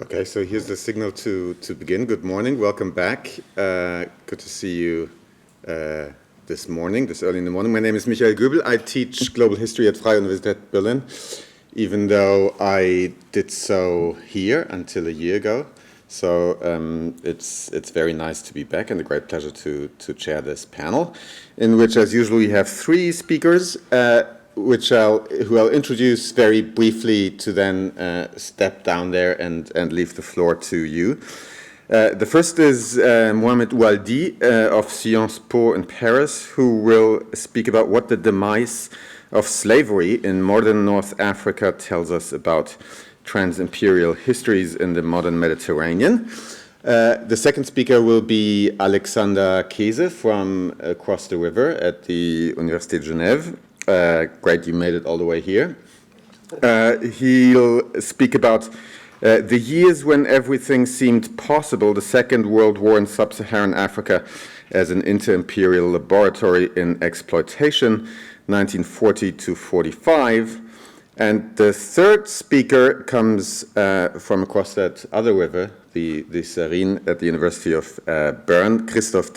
Okay, so here's the signal to begin. Good morning, welcome back. Good to see you this morning, this early in the morning. My name is Michael Goebel. I teach global history at Freie Universität Berlin, even though I did so here until a year ago. So it's very nice to be back and a great pleasure to chair this panel, in which, as usual, we have three speakers, who I'll introduce very briefly to then step down there and leave the floor to you. The first is Mohamed OUALDI of Sciences Po in Paris, who will speak about what the demise of slavery in modern North Africa tells us about transimperial histories in the modern Mediterranean. The second speaker will be Alexander KEESE from across the river at the Université Genève. Great, you made it all the way here. He'll speak about the years when everything seemed possible, the Second World War in Sub-Saharan Africa as an inter-imperial laboratory in exploitation, 1940 to 45. And the third speaker comes from across that other river, the Rhin at the University of Bern, CHRISTOF,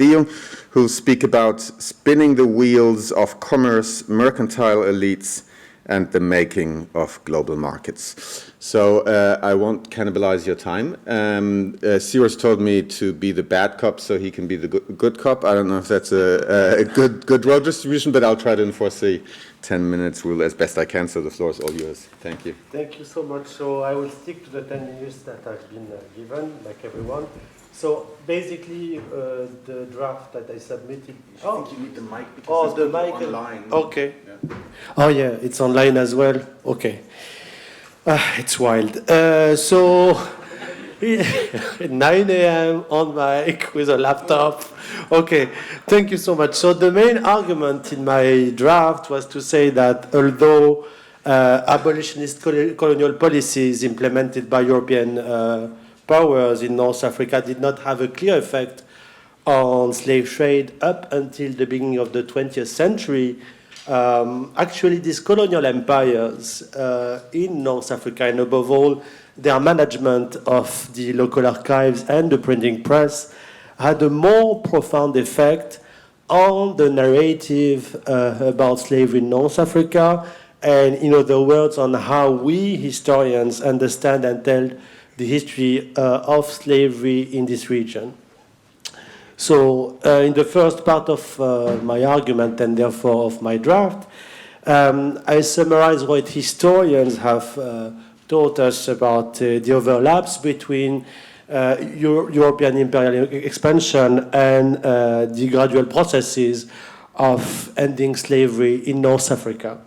who'll speak about spinning the wheels of commerce, mercantile elites, and the making of global markets. So I won't cannibalize your time. Cyrus told me to be the bad cop so he can be the good cop. I don't know if that's a good role distribution, but I'll try to enforce the 10 minutes rule as best I can, so the floor is all yours. Thank you. Thank you so much. So I will stick to the 10 minutes that I've been given, like everyone. So basically, the draft that I submitted. I think you need the mic because the mic online. Okay. Yeah. Oh yeah, it's online as well. Okay. It's wild. So 9 a.m. on mic with a laptop. Okay, thank you so much. So the main argument in my draft was to say that although abolitionist colonial policies implemented by European powers in North Africa did not have a clear effect on slave trade up until the beginning of the 20th century, actually these colonial empires in North Africa, and above all their management of the local archives and the printing press, had a more profound effect on the narrative about slavery in North Africa, and in other words, on how we historians understand and tell the history of slavery in this region. So in the first part of my argument, and therefore of my draft, I summarize what historians have taught us about the overlaps between European imperial expansion and the gradual processes of ending slavery in North Africa.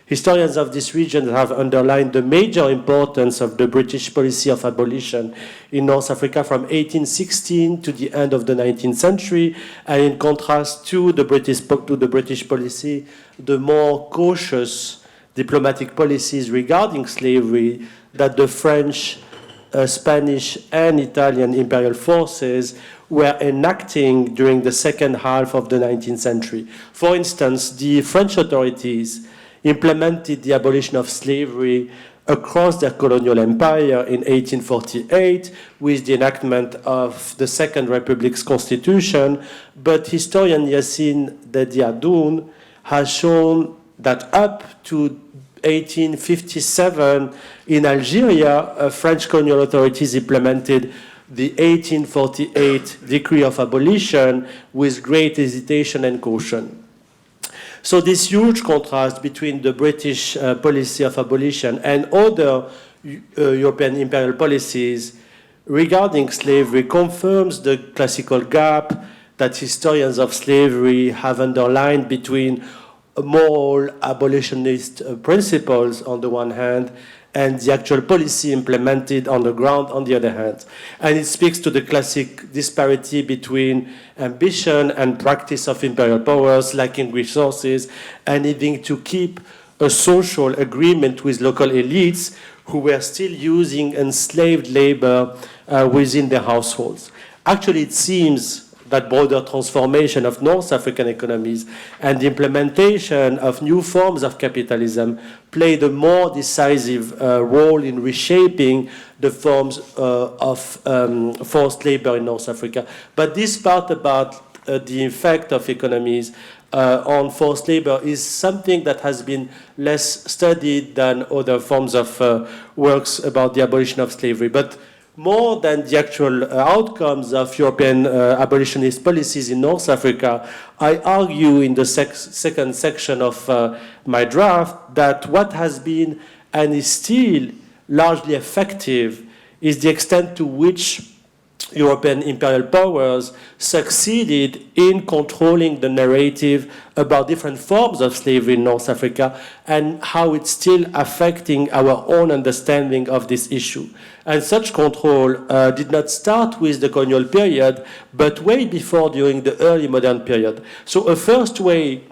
Historians of this region have underlined the major importance of the British policy of abolition in North Africa from 1816 to the end of the 19th century, and in contrast to the British policy, the more cautious diplomatic policies regarding slavery that the French, Spanish, and Italian imperial forces were enacting during the second half of the 19th century. For instance, the French authorities implemented the abolition of slavery across their colonial empire in 1848 with the enactment of the Second Republic's constitution, but historian Yassine Dediadoun has shown that up to 1857 in Algeria, French colonial authorities implemented the 1848 Decree of Abolition with great hesitation and caution. So this huge contrast between the British policy of abolition and other European imperial policies regarding slavery confirms the classical gap that historians of slavery have underlined between moral abolitionist principles on the one hand and the actual policy implemented on the ground on the other hand. And it speaks to the classic disparity between ambition and practice of imperial powers lacking resources and needing to keep a social agreement with local elites who were still using enslaved labor within their households. Actually, it seems that broader transformation of North African economies and the implementation of new forms of capitalism played a more decisive role in reshaping the forms of forced labor in North Africa. But this part about the effect of economies on forced labor is something that has been less studied than other forms of works about the abolition of slavery. But more than the actual outcomes of European abolitionist policies in North Africa, I argue in the second section of my draft that what has been and is still largely effective is the extent to which European imperial powers succeeded in controlling the narrative about different forms of slavery in North Africa and how it's still affecting our own understanding of this issue. And such control did not start with the colonial period, but way before, during the early modern period. So a first way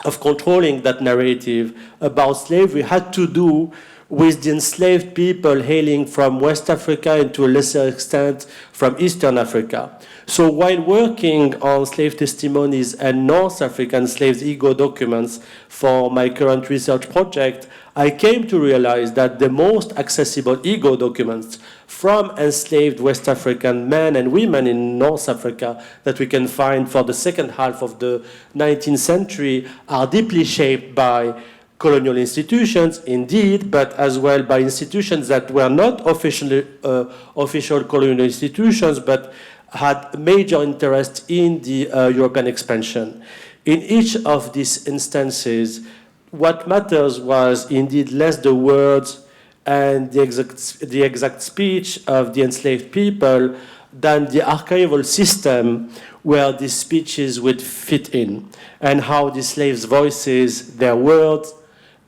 of controlling that narrative about slavery had to do with the enslaved people hailing from West Africa and to a lesser extent from Eastern Africa. So while working on slave testimonies and North African slaves' ego documents for my current research project, I came to realize that the most accessible ego documents from enslaved West African men and women in North Africa that we can find for the second half of the 19th century are deeply shaped by colonial institutions, indeed, but as well by institutions that were not official colonial institutions, but had major interest in the European expansion. In each of these instances, what matters was indeed less the words and the exact speech of the enslaved people than the archival system where these speeches would fit in, and how the slaves' voices, their words,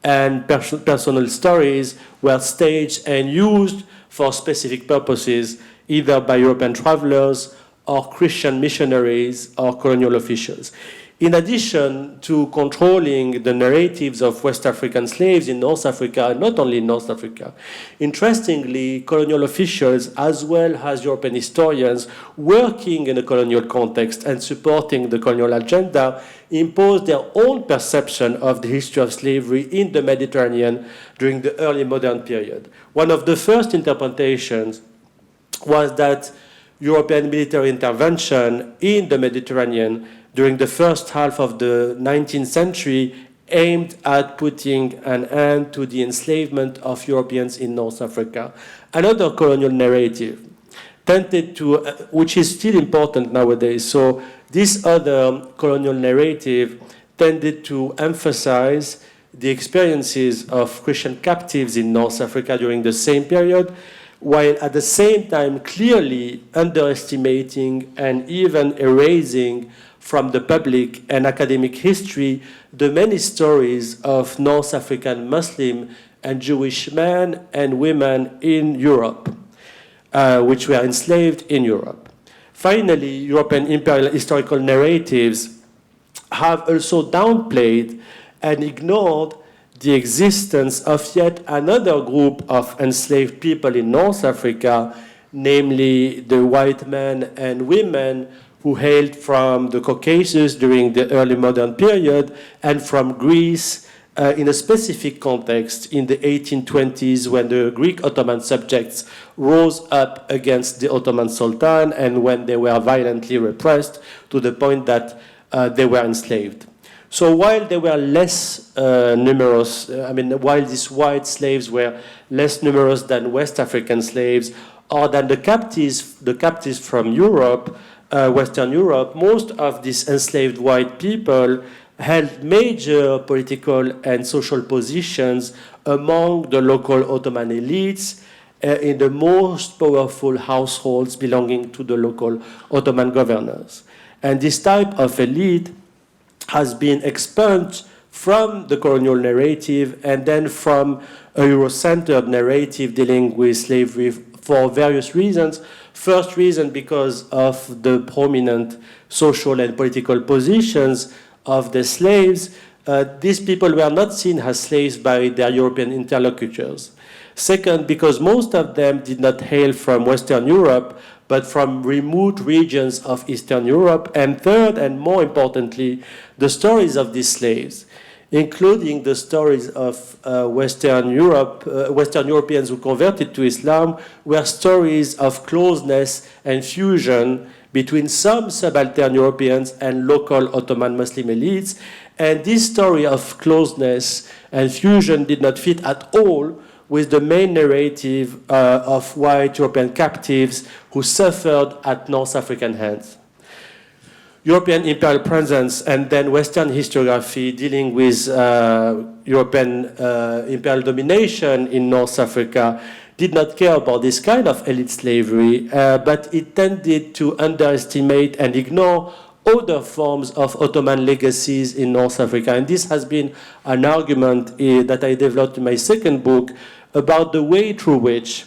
and personal stories were staged and used for specific purposes, either by European travelers or Christian missionaries or colonial officials. In addition to controlling the narratives of West African slaves in North Africa, and not only in North Africa, interestingly, colonial officials as well as European historians working in a colonial context and supporting the colonial agenda imposed their own perception of the history of slavery in the Mediterranean during the early modern period. One of the first interpretations was that European military intervention in the Mediterranean during the first half of the 19th century aimed at putting an end to the enslavement of Europeans in North Africa. Another colonial narrative tended to, which is still important nowadays, so this other colonial narrative tended to emphasize the experiences of Christian captives in North Africa during the same period, while at the same time clearly underestimating and even erasing from the public and academic history the many stories of North African Muslim and Jewish men and women in Europe, which were enslaved in Europe. Finally, European imperial historical narratives have also downplayed and ignored the existence of yet another group of enslaved people in North Africa, namely the white men and women who hailed from the Caucasus during the early modern period and from Greece in a specific context in the 1820s when the Greek Ottoman subjects rose up against the Ottoman Sultan and when they were violently repressed to the point that they were enslaved. So while they were less numerous, while these white slaves were less numerous than West African slaves or than the captives from Europe, Western Europe, most of these enslaved white people held major political and social positions among the local Ottoman elites in the most powerful households belonging to the local Ottoman governors. And this type of elite has been expunged from the colonial narrative and then from a Euro-centered narrative dealing with slavery for various reasons. First reason, because of the prominent social and political positions of the slaves, these people were not seen as slaves by their European interlocutors. Second, because most of them did not hail from Western Europe, but from remote regions of Eastern Europe. And third, and more importantly, the stories of these slaves, including the stories of Western Europeans who converted to Islam, were stories of closeness and fusion between some subaltern Europeans and local Ottoman Muslim elites. And this story of closeness and fusion did not fit at all with the main narrative of white European captives who suffered at North African hands. European imperial presence and then Western historiography dealing with European imperial domination in North Africa did not care about this kind of elite slavery, but it tended to underestimate and ignore other forms of Ottoman legacies in North Africa. And this has been an argument that I developed in my second book about the way through which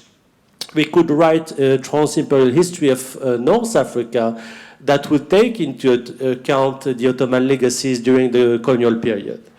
we could write a transimperial history of North Africa that would take into account the Ottoman legacies during the colonial period.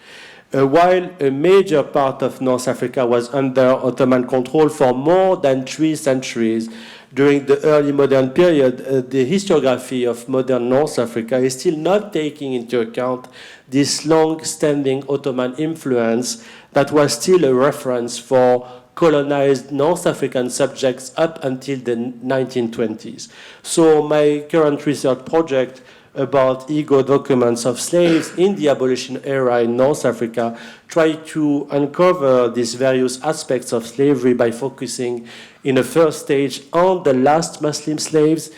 While a major part of North Africa was under Ottoman control for more than 3 centuries, during the early modern period, the historiography of modern North Africa is still not taking into account this long-standing Ottoman influence that was still a reference for colonized North African subjects up until the 1920s. So my current research project about ego documents of slaves in the abolition era in North Africa try to uncover these various aspects of slavery by focusing in a first stage on the last Muslim slaves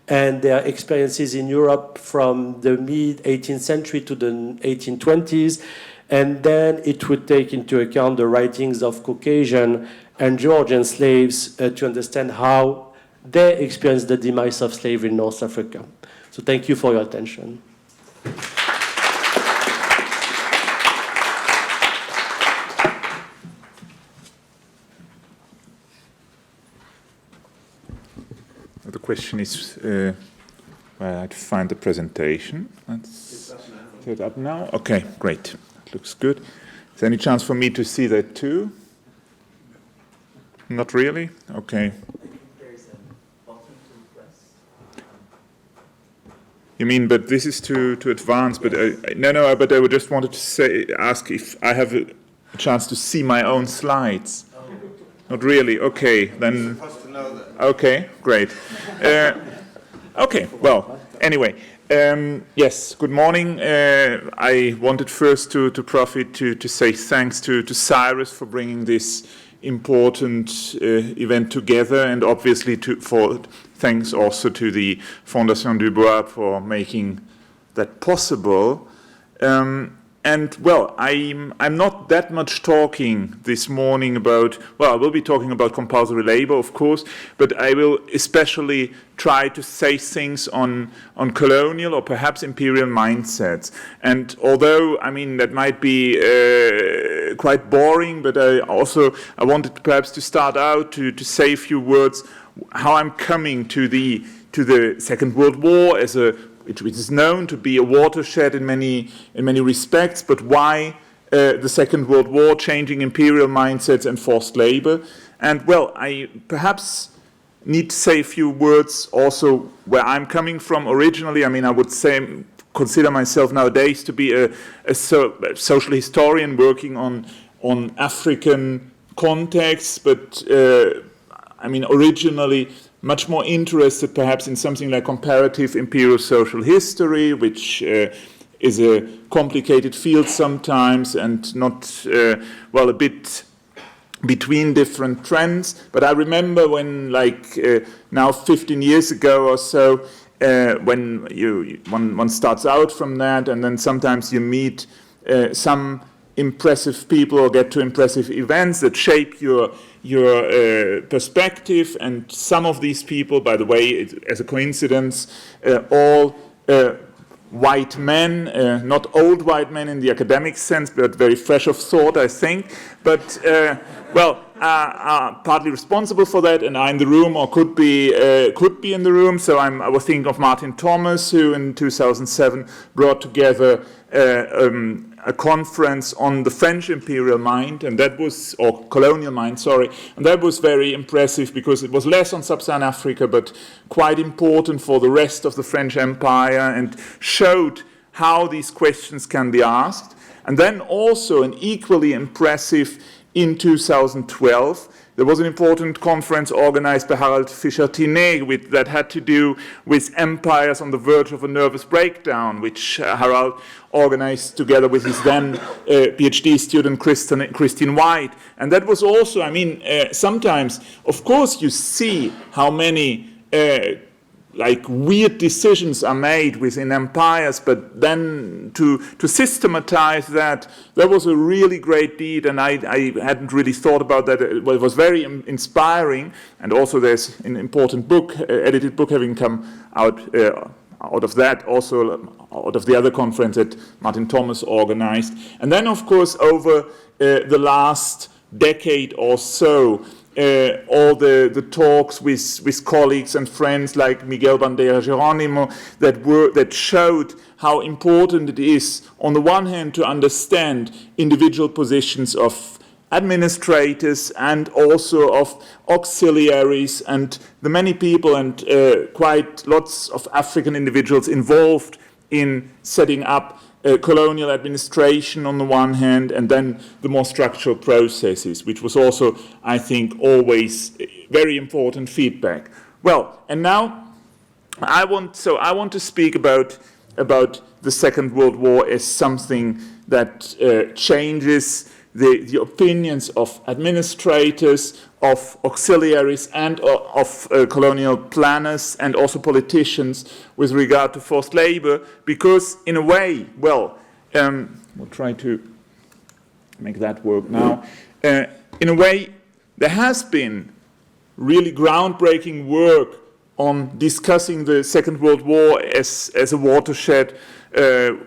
and their experiences in Europe from the mid-18th century to the 1820s. And then it would take into account the writings of Caucasian and Georgian slaves to understand how they experienced the demise of slavery in North Africa. So thank you for your attention. The question is where I have to find the presentation. Let's set it up now. Okay, great. Looks good. Is there any chance for me to see that too? Not really? Okay. There's a button to press. You mean, but this is to advance, but no, but I just wanted to ask if I have a chance to see my own slides. Oh. Not really? Okay, then... You're supposed to know that. Okay, great. Okay, well, anyway. Yes, good morning. I wanted first to profit to say thanks to Cyrus for bringing this important event together, and obviously thanks also to the Fondation du Bois for making that possible. And well, I'm not that much talking this morning about, well, I will be talking about compulsory labor, of course, but I will especially try to say things on colonial or perhaps imperial mindsets. And although, I mean, that might be quite boring, but I wanted perhaps to start out to say a few words how I'm coming to the Second World War as which is known to be a watershed in many respects, but why the Second World War, changing imperial mindsets and forced labor. And well, I perhaps need to say a few words also where I'm coming from originally. I mean, I would consider myself nowadays to be a social historian working on African contexts, but I mean, originally much more interested perhaps in something like comparative imperial social history, which is a complicated field sometimes and not, well, a bit between different trends. But I remember when, like, now 15 years ago or so, when one starts out from that, and then sometimes you meet some impressive people or get to impressive events that shape your perspective, and some of these people, by the way, as a coincidence, all white men, not old white men in the academic sense, but very fresh of thought, I think, but well, are partly responsible for that and are in the room or could be in the room. So I was thinking of Martin Thomas, who in 2007 brought together a conference on the French imperial mind, and that was, or colonial mind, sorry, and that was very impressive because it was less on Sub-Saharan Africa, but quite important for the rest of the French Empire, and showed how these questions can be asked. And then also an equally impressive in 2012, there was an important conference organized by Harald Fischer-Tinet that had to do with empires on the verge of a nervous breakdown, which Harald organized together with his then PhD student Christine White. And that was also, I mean, sometimes, of course, you see how many like weird decisions are made within empires, but then to systematize that was a really great deed, and I hadn't really thought about that. It was very inspiring, and also there's an important book, edited book, having come out of that, also out of the other conference that Martin Thomas organized. And then, of course, over the last decade or so, all the talks with colleagues and friends like Miguel Bandera Geronimo that showed how important it is, on the one hand, to understand individual positions of administrators and also of auxiliaries and the many people and quite lots of African individuals involved in setting up colonial administration on the one hand, and then the more structural processes, which was also, I think, always very important feedback. Well, and now I want to speak about the Second World War as something that changes the opinions of administrators, of auxiliaries, and of colonial planners, and also politicians with regard to forced labor, because in a way, well, we'll try to make that work now. In a way, there has been really groundbreaking work on discussing the Second World War as a watershed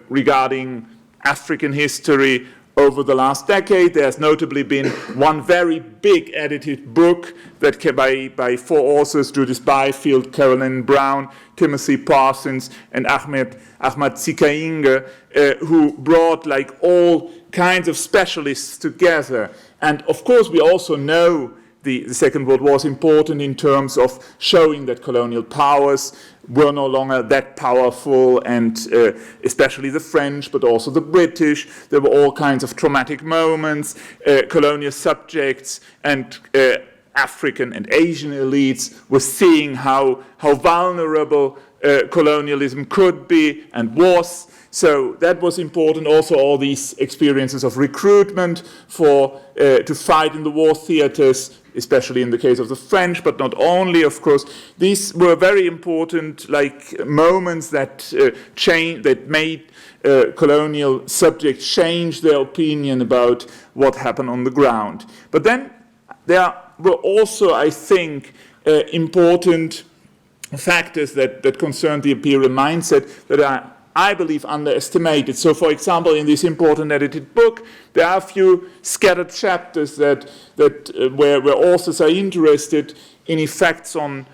regarding African history. Over the last decade, there's notably been one very big edited book that came by four authors, Judith Byfield, Carolyn Brown, Timothy Parsons, and Ahmad Tsikainge, who brought like all kinds of specialists together. And of course, we also know the Second World War is important in terms of showing that colonial powers were no longer that powerful, and especially the French, but also the British. There were all kinds of traumatic moments, colonial subjects, and African and Asian elites were seeing how vulnerable colonialism could be and was. So that was important. Also, all these experiences of recruitment to fight in the war theaters, especially in the case of the French, but not only, of course. These were very important, like moments that made colonial subjects change their opinion about what happened on the ground. But then there were also, I think, important factors that concerned the imperial mindset that are, I believe, underestimated. So, for example, in this important edited book, there are a few scattered chapters where authors are interested in effects on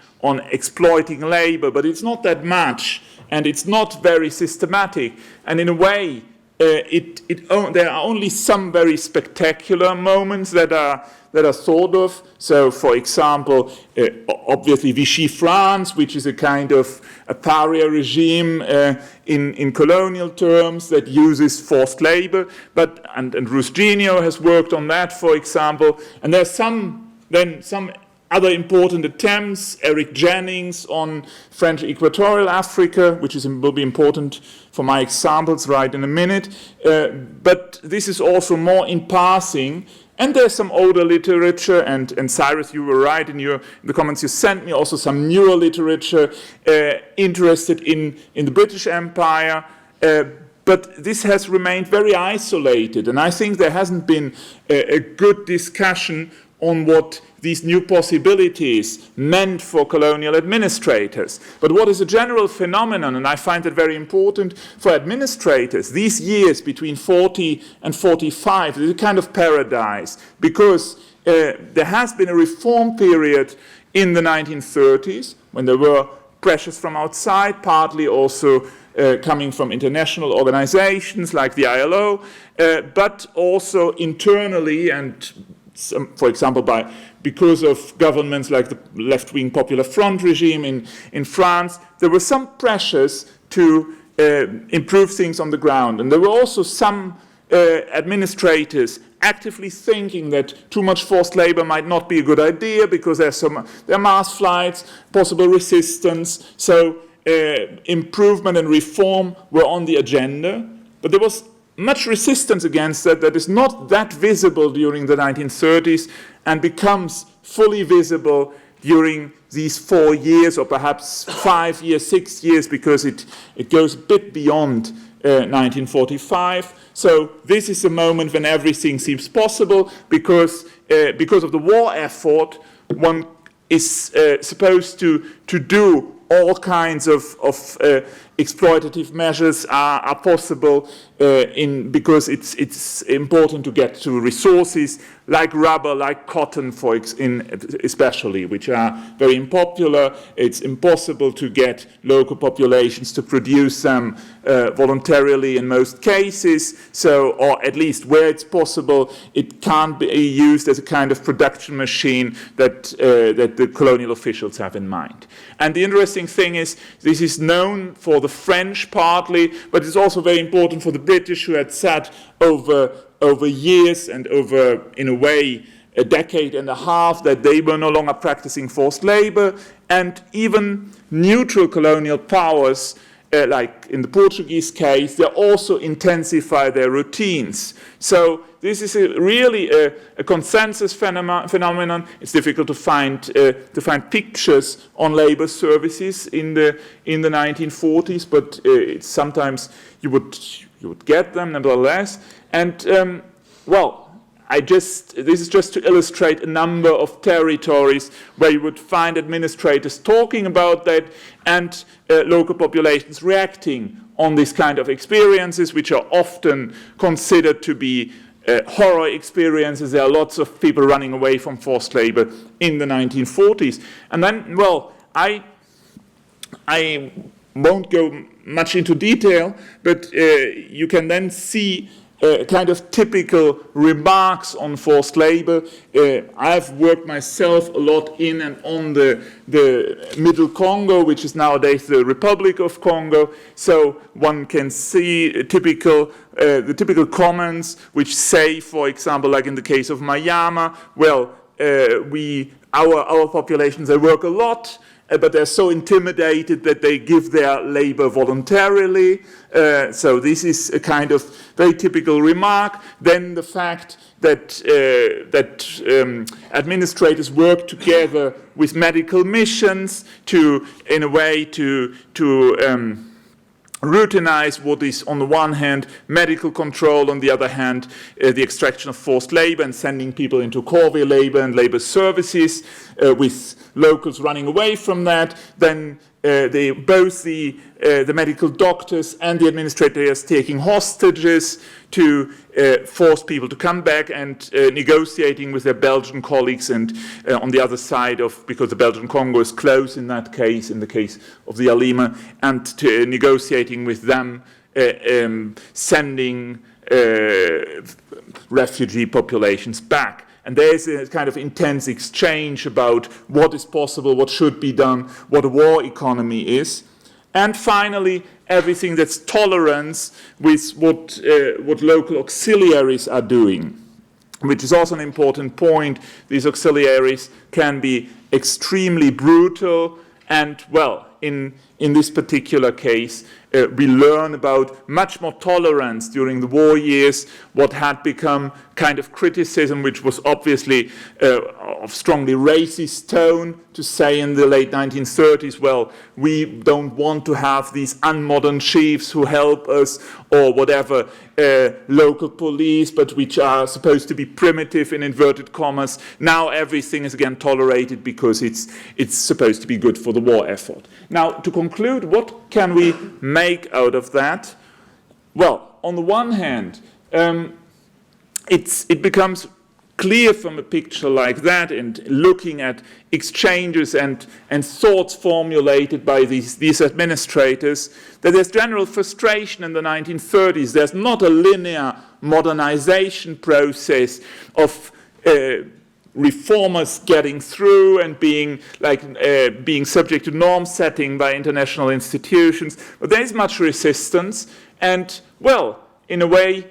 exploiting labor, but it's not that much, and it's not very systematic. And in a way, there are only some very spectacular moments that are thought of. So, for example, obviously Vichy France, which is a kind of a pariah regime in colonial terms that uses forced labor, and Rusgenio has worked on that, for example. And there's some other important attempts, Eric Jennings on French Equatorial Africa, which will be important for my examples right in a minute. But this is also more in passing. And there's some older literature, and Cyrus, you were right in the comments you sent me, also some newer literature interested in the British Empire. But this has remained very isolated, and I think there hasn't been a good discussion on what these new possibilities meant for colonial administrators. But what is a general phenomenon, and I find it very important for administrators, these years between 40 and 45 is a kind of paradise, because there has been a reform period in the 1930s when there were pressures from outside, partly also coming from international organizations like the ILO, but also internally, and for example, because of governments like the left-wing Popular Front regime in France, there were some pressures to improve things on the ground. And there were also some administrators actively thinking that too much forced labor might not be a good idea because there are mass flights, possible resistance. So improvement and reform were on the agenda. But there was much resistance against that is not that visible during the 1930s and becomes fully visible during these 4 years, or perhaps 5 years, 6 years, because it goes a bit beyond 1945. So this is a moment when everything seems possible, because of the war effort, one is supposed to do all kinds of exploitative measures are possible because it's important to get to resources like rubber, like cotton, especially, which are very unpopular. It's impossible to get local populations to produce them voluntarily in most cases. So, or at least where it's possible, it can't be used as a kind of production machine that the colonial officials have in mind. And the interesting thing is, this is known for the French partly, but it's also very important for the British, who had said over years and over, in a way, a decade and a half, that they were no longer practicing forced labor. And even neutral colonial powers, like in the Portuguese case, they also intensify their routines. So this is really a consensus phenomenon. It's difficult to find pictures on labor services in the 1940s, but it's sometimes you would get them nevertheless. And this is just to illustrate a number of territories where you would find administrators talking about that and local populations reacting on these kind of experiences, which are often considered to be horror experiences. There are lots of people running away from forced labor in the 1940s. And then, I won't go much into detail, but you can then see kind of typical remarks on forced labor. I've worked myself a lot in and on the Middle Congo, which is nowadays the Republic of Congo. So one can see the typical comments which say, for example, like in the case of Mayama, our populations, they work a lot, but they're so intimidated that they give their labor voluntarily. So this is a kind of very typical remark. Then the fact that administrators work together with medical missions in a way to routinize what is, on the one hand, medical control, on the other hand, the extraction of forced labor and sending people into corvée labor and labor services, with locals running away from that. Then both the medical doctors and the administrators taking hostages to force people to come back and negotiating with their Belgian colleagues, and on the other side because the Belgian Congo is close in that case, in the case of the Alima, and to negotiating with them, sending refugee populations back. And there's a kind of intense exchange about what is possible, what should be done, what a war economy is. And finally, everything that's tolerance with what local auxiliaries are doing, which is also an important point. These auxiliaries can be extremely brutal, and, in this particular case, we learn about much more tolerance during the war years, what had become kind of criticism, which was obviously of strongly racist tone, to say in the late 1930s, we don't want to have these unmodern chiefs who help us, or whatever, local police, but which are supposed to be primitive in inverted commas. Now everything is again tolerated because it's supposed to be good for the war effort. Now, to conclude, what can we make out of that? Well, on the one hand, it becomes clear from a picture like that and looking at exchanges and thoughts formulated by these administrators, that there's general frustration in the 1930s. There's not a linear modernization process of reformers getting through and being subject to norm setting by international institutions, but there is much resistance, and well, in a way,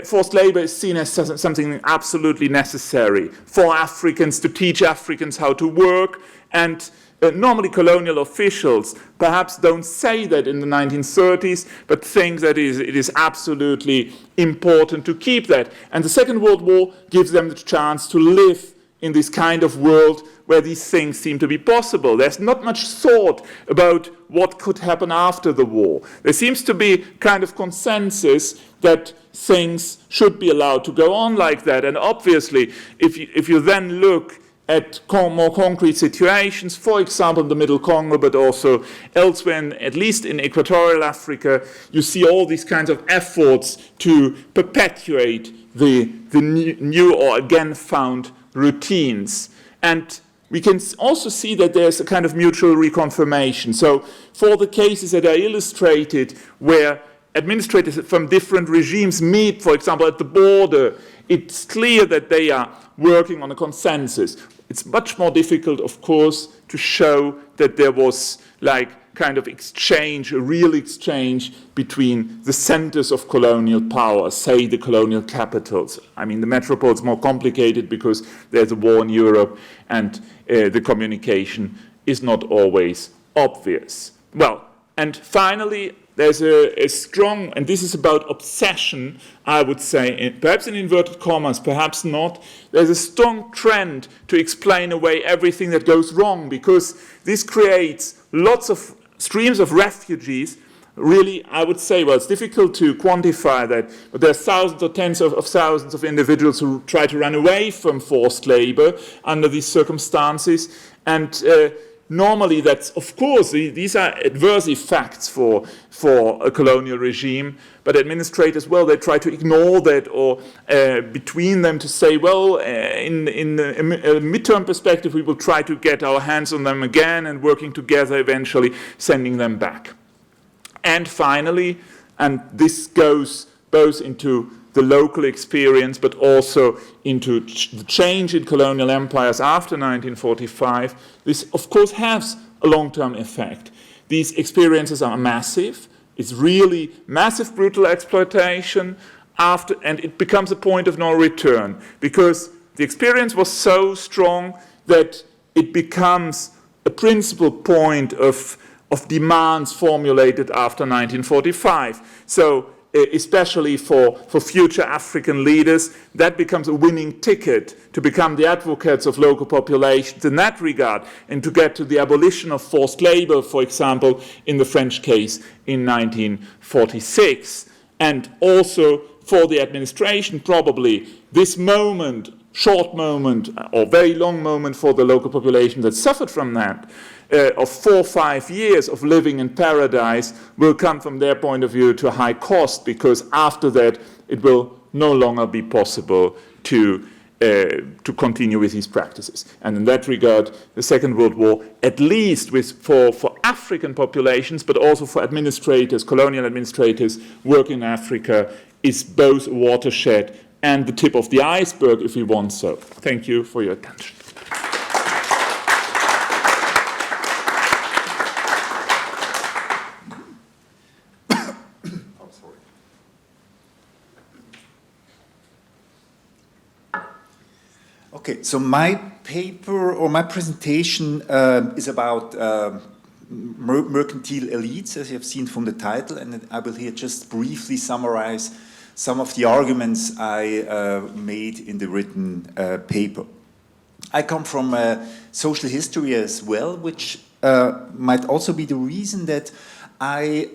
forced labor is seen as something absolutely necessary for Africans to teach Africans how to work, and normally colonial officials perhaps don't say that in the 1930s, but think that it is absolutely important to keep that. And the Second World War gives them the chance to live in this kind of world where these things seem to be possible. There's not much thought about what could happen after the war. There seems to be kind of consensus that things should be allowed to go on like that. And obviously, if you then look at more concrete situations, for example, in the Middle Congo, but also elsewhere, at least in equatorial Africa, you see all these kinds of efforts to perpetuate the new or again found routines. And we can also see that there's a kind of mutual reconfirmation. So for the cases that are illustrated where administrators from different regimes meet, for example, at the border, it's clear that they are working on a consensus. It's much more difficult, of course, to show that there was like kind of exchange, a real exchange between the centers of colonial power, say the colonial capitals. I mean, the metropole is more complicated because there's a war in Europe and the communication is not always obvious. Well, and finally, there's a strong, and this is about obsession, I would say, perhaps in inverted commas, perhaps not. There's a strong trend to explain away everything that goes wrong, because this creates lots of streams of refugees. Really, I would say, well, it's difficult to quantify that, but there are thousands or tens of thousands of individuals who try to run away from forced labor under these circumstances. And normally, that's, of course, these are adverse effects for a colonial regime, but administrators, well, they try to ignore that, or between them to say, well, in a midterm perspective, we will try to get our hands on them again and working together, eventually sending them back. And finally, and this goes both into the local experience, but also into the change in colonial empires after 1945, this, of course, has a long-term effect. These experiences are massive. It's really massive brutal exploitation, and it becomes a point of no return, because the experience was so strong that it becomes a principal point of demands formulated after 1945. So especially for future African leaders, that becomes a winning ticket to become the advocates of local populations in that regard, and to get to the abolition of forced labor, for example, in the French case in 1946. And also for the administration, probably this moment, short moment or very long moment for the local population that suffered from that, of 4 or 5 years of living in paradise, will come from their point of view to a high cost, because after that it will no longer be possible to continue with these practices. And in that regard, the Second World War, at least for African populations, but also for administrators, colonial administrators working in Africa, is both a watershed and the tip of the iceberg, if we want so. Thank you for your attention. Okay, so my paper or my presentation is about mercantile elites, as you have seen from the title, and I will here just briefly summarize some of the arguments I made in the written paper. I come from social history as well, which might also be the reason that I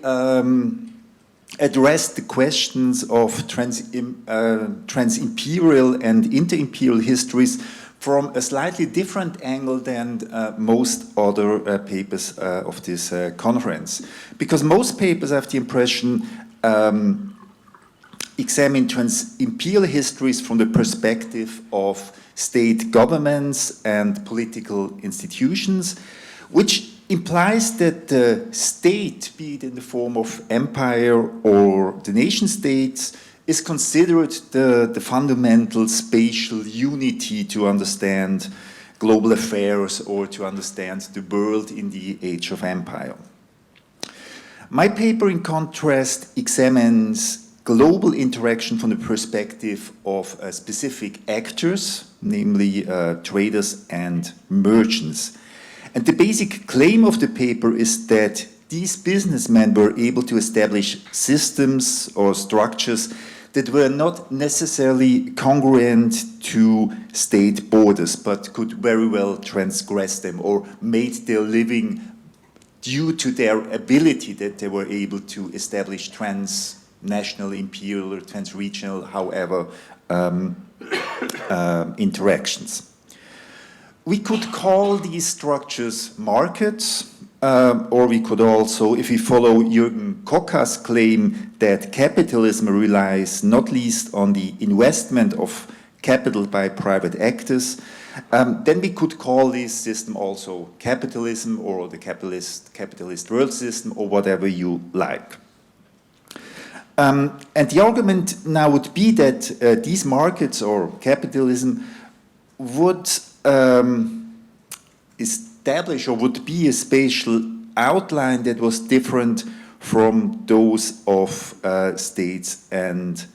addressed the questions of transimperial and inter-imperial histories from a slightly different angle than most other papers of this conference. Because most papers, I have the impression, examine trans-imperial histories from the perspective of state governments and political institutions, which implies that the state, be it in the form of empire or the nation states, is considered the fundamental spatial unity to understand global affairs or to understand the world in the age of empire. My paper, in contrast, examines global interaction from the perspective of specific actors, namely traders and merchants. And the basic claim of the paper is that these businessmen were able to establish systems or structures that were not necessarily congruent to state borders, but could very well transgress them or made their living due to their ability that they were able to establish transnational, imperial, or transregional, however, interactions. We could call these structures markets, or we could also, if we follow Jürgen Kocka's claim that capitalism relies not least on the investment of capital by private actors, then we could call this system also capitalism or the capitalist world system or whatever you like. And the argument now would be that these markets or capitalism would establish or would be a spatial outline that was different from those of states and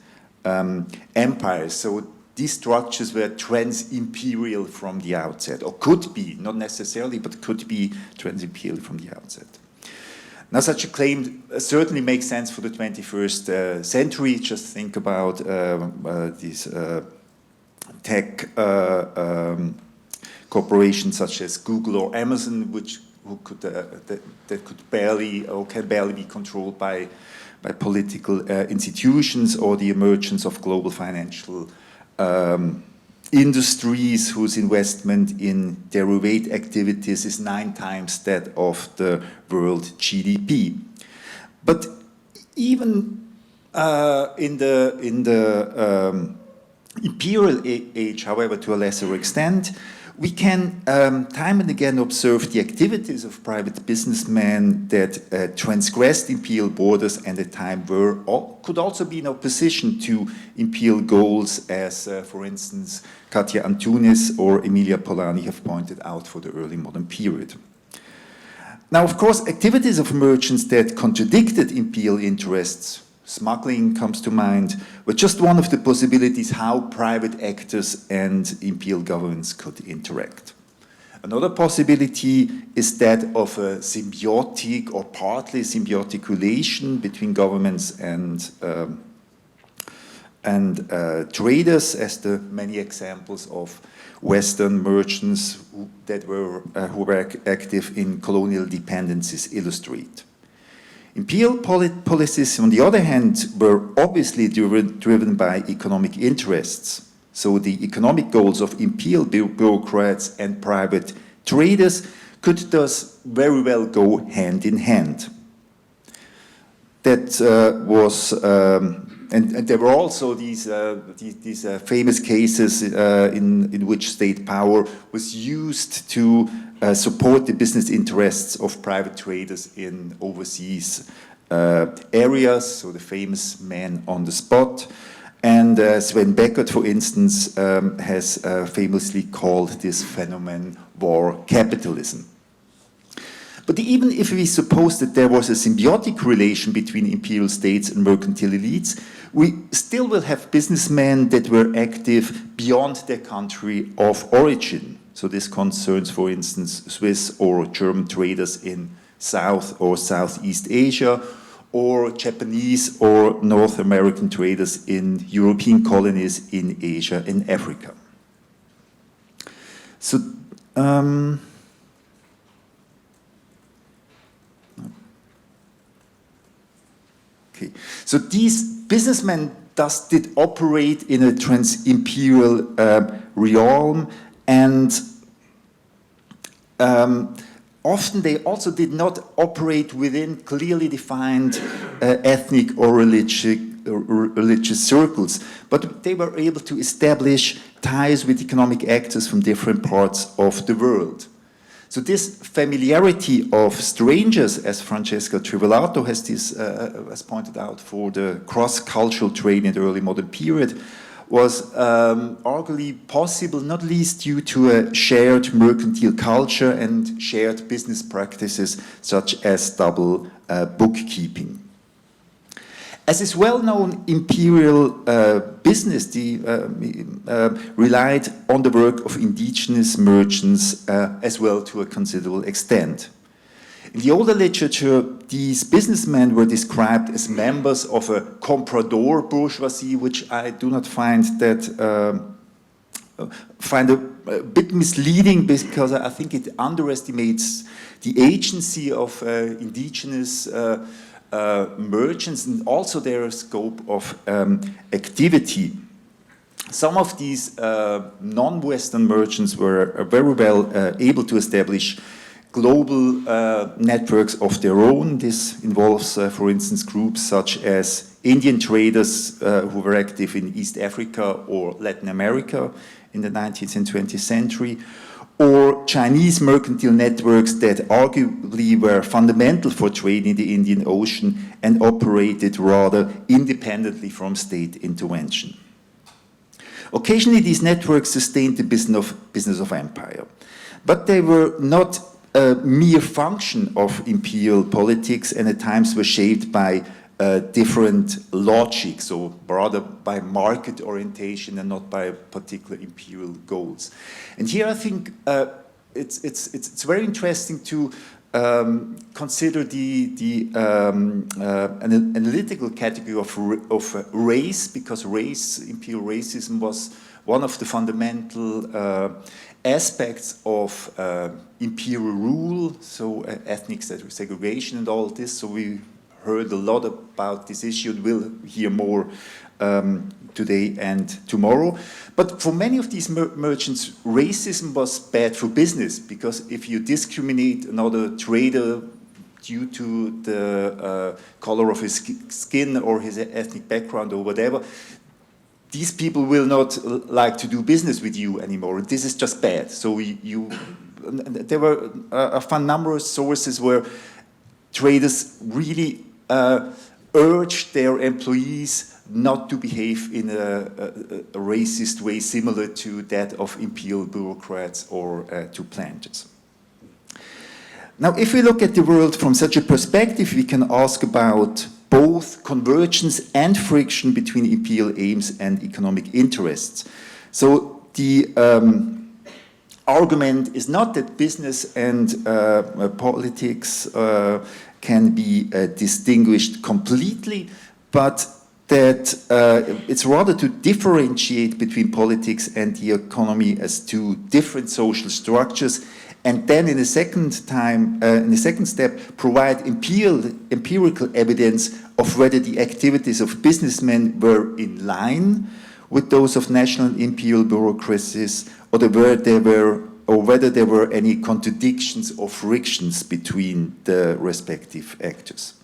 empires. So these structures were trans-imperial from the outset, or could be, not necessarily, but could be trans-imperial from the outset. Now, such a claim certainly makes sense for the 21st century. Just think about these tech corporations such as Google or Amazon, that could barely or can barely be controlled by political institutions, or the emergence of global financial industries whose investment in derivative activities is 9 times that of the world GDP. But even in the imperial age, however, to a lesser extent, we can time and again observe the activities of private businessmen that transgressed imperial borders and at time could also be in opposition to imperial goals, as for instance Katja Antunes or Emilia Polanyi have pointed out for the early modern period. Now, of course, activities of merchants that contradicted imperial interests, smuggling comes to mind, were just one of the possibilities how private actors and imperial governments could interact. Another possibility is that of a symbiotic or partly symbiotic relation between governments and traders, as the many examples of Western merchants who were active in colonial dependencies illustrate. Imperial policies, on the other hand, were obviously driven by economic interests. So the economic goals of imperial bureaucrats and private traders could thus very well go hand in hand. That and there were also these famous cases in which state power was used to support the business interests of private traders in overseas areas, so the famous man on the spot. And Sven Beckert, for instance, has famously called this phenomenon war capitalism. But even if we suppose that there was a symbiotic relation between imperial states and mercantile elites, we still will have businessmen that were active beyond their country of origin. So this concerns, for instance, Swiss or German traders in South or Southeast Asia, or Japanese or North American traders in European colonies in Asia and Africa. So, okay. So these businessmen thus did operate in a trans-imperial realm, and often they also did not operate within clearly defined ethnic or religious religious circles, but they were able to establish ties with economic actors from different parts of the world. So this familiarity of strangers, as Francesca Trivelato has pointed out, for the cross-cultural trade in the early modern period, was arguably possible, not least due to a shared mercantile culture and shared business practices such as double bookkeeping. As is well known, imperial business relied on the work of indigenous merchants as well to a considerable extent. In the older literature, these businessmen were described as members of a comprador bourgeoisie, which I do not find a bit misleading, because I think it underestimates the agency of indigenous merchants and also their scope of activity. Some of these non-Western merchants were very well able to establish global networks of their own. This involves, for instance, groups such as Indian traders who were active in East Africa or Latin America in the 19th and 20th century, or Chinese mercantile networks that arguably were fundamental for trade in the Indian Ocean and operated rather independently from state intervention. Occasionally, these networks sustained the business of empire, but they were not a mere function of imperial politics, and at times were shaped by different logic, so rather by market orientation and not by particular imperial goals. And here I think it's very interesting to consider the an analytical category of race, because imperial racism was one of the fundamental aspects of imperial rule, so ethnic segregation and all this. So we heard a lot about this issue and we'll hear more today and tomorrow. But for many of these merchants, racism was bad for business, because if you discriminate another trader due to the color of his skin or his ethnic background or whatever, these people will not like to do business with you anymore. This is just bad. So there were a numerous sources where traders really urged their employees not to behave in a racist way similar to that of imperial bureaucrats or to planters. Now, if we look at the world from such a perspective, we can ask about both convergence and friction between imperial aims and economic interests. So the argument is not that business and politics can be distinguished completely, but that it's rather to differentiate between politics and the economy as two different social structures, and then in the second step, provide empirical evidence of whether the activities of businessmen were in line with those of national and imperial bureaucracies, or whether there were any contradictions or frictions between the respective actors.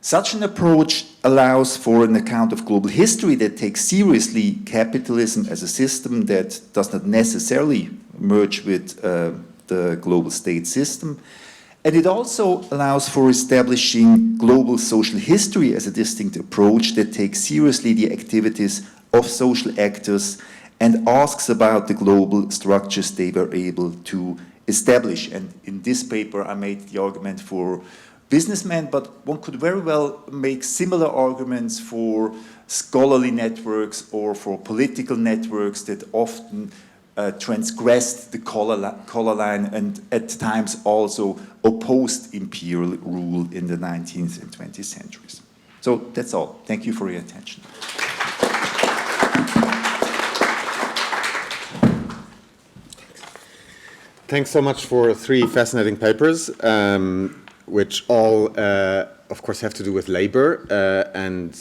Such an approach allows for an account of global history that takes seriously capitalism as a system that does not necessarily merge with the global state system. And it also allows for establishing global social history as a distinct approach that takes seriously the activities of social actors and asks about the global structures they were able to establish. And in this paper, I made the argument for businessmen, but one could very well make similar arguments for scholarly networks or for political networks that often transgressed the color line and at times also opposed imperial rule in the 19th and 20th centuries. So that's all. Thank you for your attention. Thanks so much for 3 fascinating papers, which all, of course, have to do with labor and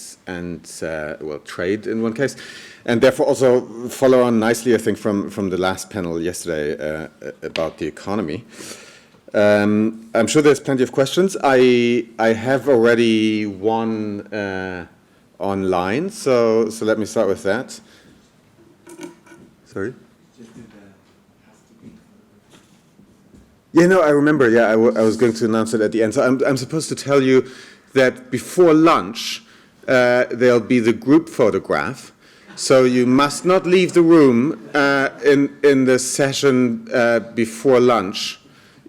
well, trade in one case, and therefore also follow on nicely, I think, from the last panel yesterday about the economy. I'm sure there's plenty of questions. I have already one online, so let me start with that. Sorry? Yeah, no, I remember. Yeah, I was going to announce it at the end. So I'm supposed to tell you that before lunch, there'll be the group photograph. So you must not leave the room in the session before lunch,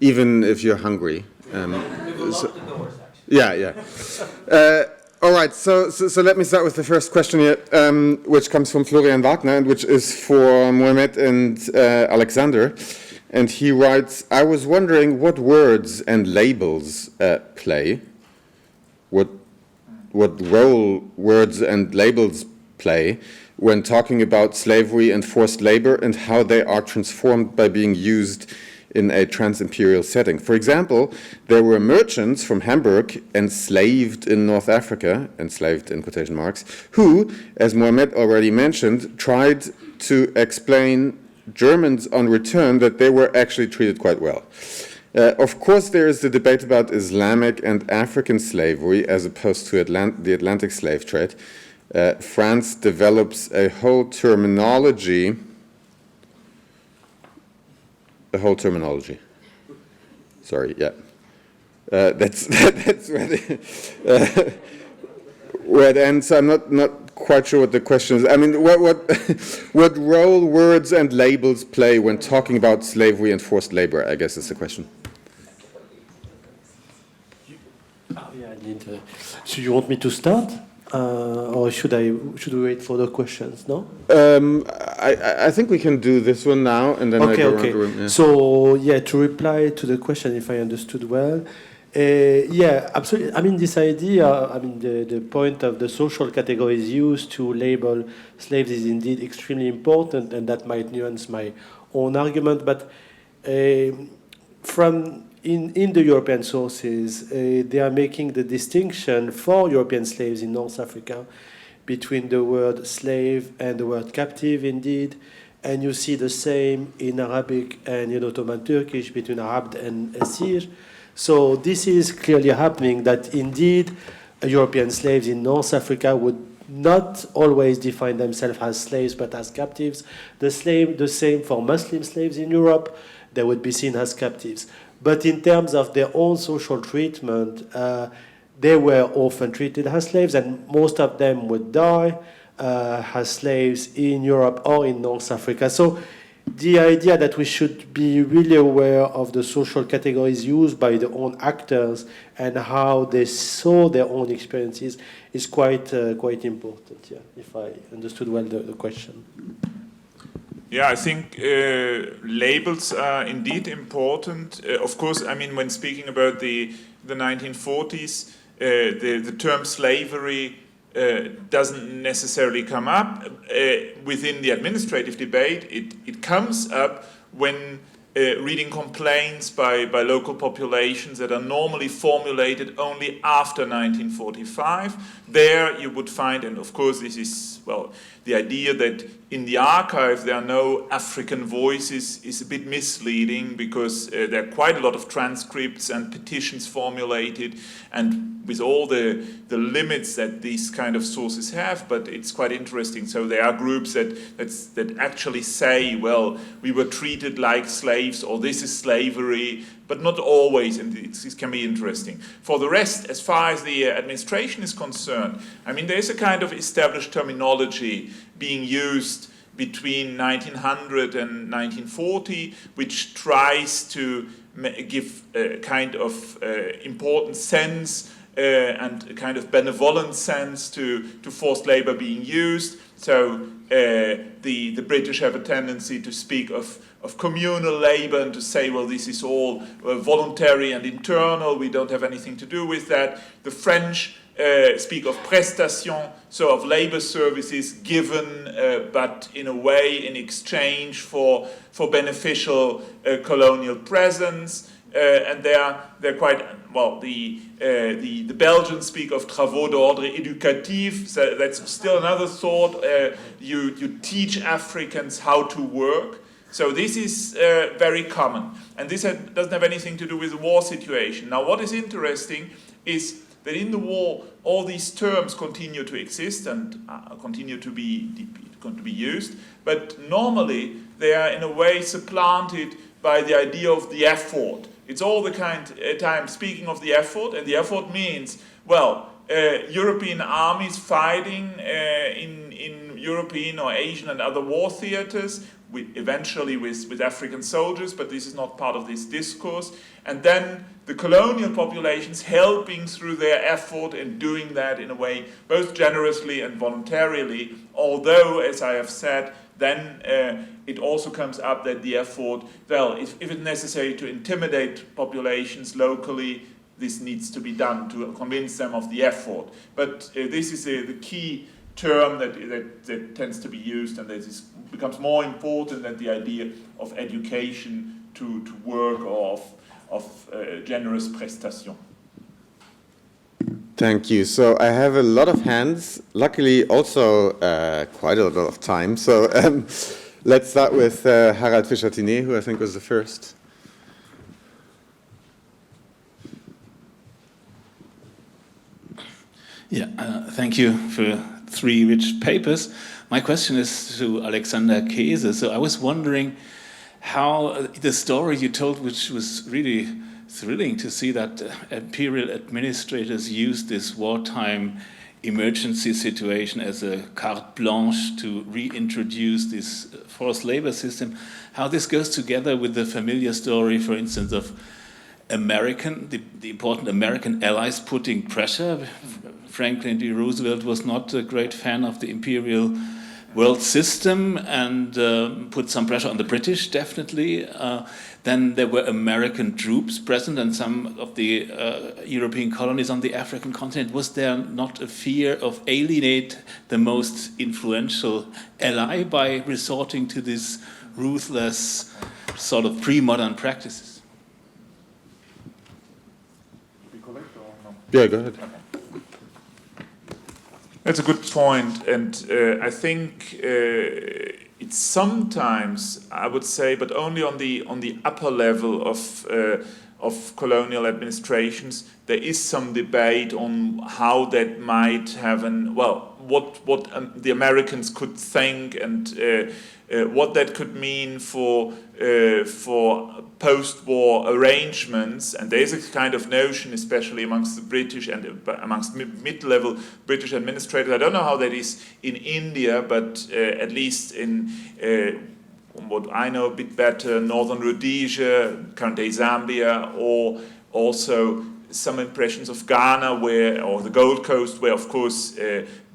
even if you're hungry. We will lock the doors, actually. Yeah. All right, so let me start with the first question here, which comes from Florian Wagner, and which is for Mohamed and Alexander. And he writes, I was wondering what words and labels play, what role words and labels play when talking about slavery and forced labor, and how they are transformed by being used in a trans-imperial setting. For example, there were merchants from Hamburg enslaved in North Africa, enslaved in quotation marks, who, as Mohamed already mentioned, tried to explain Germans on return that they were actually treated quite well. Of course, there is the debate about Islamic and African slavery as opposed to the Atlantic slave trade. France develops a whole terminology. Sorry, yeah. That's where it ends. I'm not quite sure what the question is. I mean, what role words and labels play when talking about slavery and forced labor, I guess is the question. So you want me to start? Or should we wait for the questions, no? I think we can do this one now, and then I go around the room. Yeah. So, to reply to the question, if I understood well, absolutely. I mean, this idea, the point of the social categories used to label slaves is indeed extremely important, and that might nuance my own argument. But in the European sources, they are making the distinction for European slaves in North Africa between the word slave and the word captive, indeed. And you see the same in Arabic and in Ottoman Turkish between Abd and Asir. So this is clearly happening, that indeed European slaves in North Africa would not always define themselves as slaves but as captives. The same for Muslim slaves in Europe, they would be seen as captives. But in terms of their own social treatment, they were often treated as slaves, and most of them would die as slaves in Europe or in North Africa. So the idea that we should be really aware of the social categories used by the own actors and how they saw their own experiences is quite important, if I understood well the question. Yeah, I think labels are indeed important. Of course, I mean, when speaking about the 1940s, the term slavery doesn't necessarily come up within the administrative debate. It comes up when reading complaints by local populations that are normally formulated only after 1945. There you would find, and of course this is, well, the idea that in the archive there are no African voices is a bit misleading, because there are quite a lot of transcripts and petitions formulated, and with all the limits that these kind of sources have, but it's quite interesting. So there are groups that actually say, well, we were treated like slaves, or this is slavery, but not always, and it can be interesting. For the rest, as far as the administration is concerned, I mean, there's a kind of established terminology being used between 1900 and 1940, which tries to give a kind of important sense and a kind of benevolent sense to forced labor being used. So the British have a tendency to speak of communal labor and to say, well, this is all voluntary and internal, we don't have anything to do with that. The French speak of prestation, so of labor services given, but in a way in exchange for beneficial colonial presence. And they're quite, well, the Belgians speak of travaux d'ordre éducatif, so that's still another thought. You teach Africans how to work. So this is very common. And this doesn't have anything to do with the war situation. Now, what is interesting is that in the war all these terms continue to exist and continue to be used, but normally they are in a way supplanted by the idea of the effort. It's all the time speaking of the effort, and the effort means, well, European armies fighting in European or Asian and other war theaters, eventually with African soldiers, but this is not part of this discourse. And then the colonial populations helping through their effort and doing that in a way both generously and voluntarily, although, as I have said, then it also comes up that the effort, well, if it's necessary to intimidate populations locally, this needs to be done to convince them of the effort. But this is the key term that tends to be used, and that becomes more important than the idea of education to work or of generous prestation. Thank you. So I have a lot of hands, luckily also quite a lot of time. So let's start with Harald Fischer-Tiné, who I think was the first. Yeah, thank you for 3 rich papers. My question is to Alexander KEESE. So I was wondering how the story you told, which was really thrilling to see that imperial administrators used this wartime emergency situation as a carte blanche to reintroduce this forced labor system, how this goes together with the familiar story, for instance, of the important American allies putting pressure. Franklin D. Roosevelt was not a great fan of the imperial world system and put some pressure on the British, definitely. Then there were American troops present and some of the European colonies on the African continent. Was there not a fear of alienate the most influential ally by resorting to these ruthless sort of pre-modern practices? Yeah, go ahead. That's a good point, and I think it's sometimes, I would say, but only on the upper level of colonial administrations, there is some debate on how that might have what the Americans could think and what that could mean for post-war arrangements. And there is a kind of notion, especially amongst the British and amongst mid-level British administrators. I don't know how that is in India, but at least in what I know a bit better, Northern Rhodesia, current-day Zambia, or also some impressions of Ghana, or the Gold Coast, where of course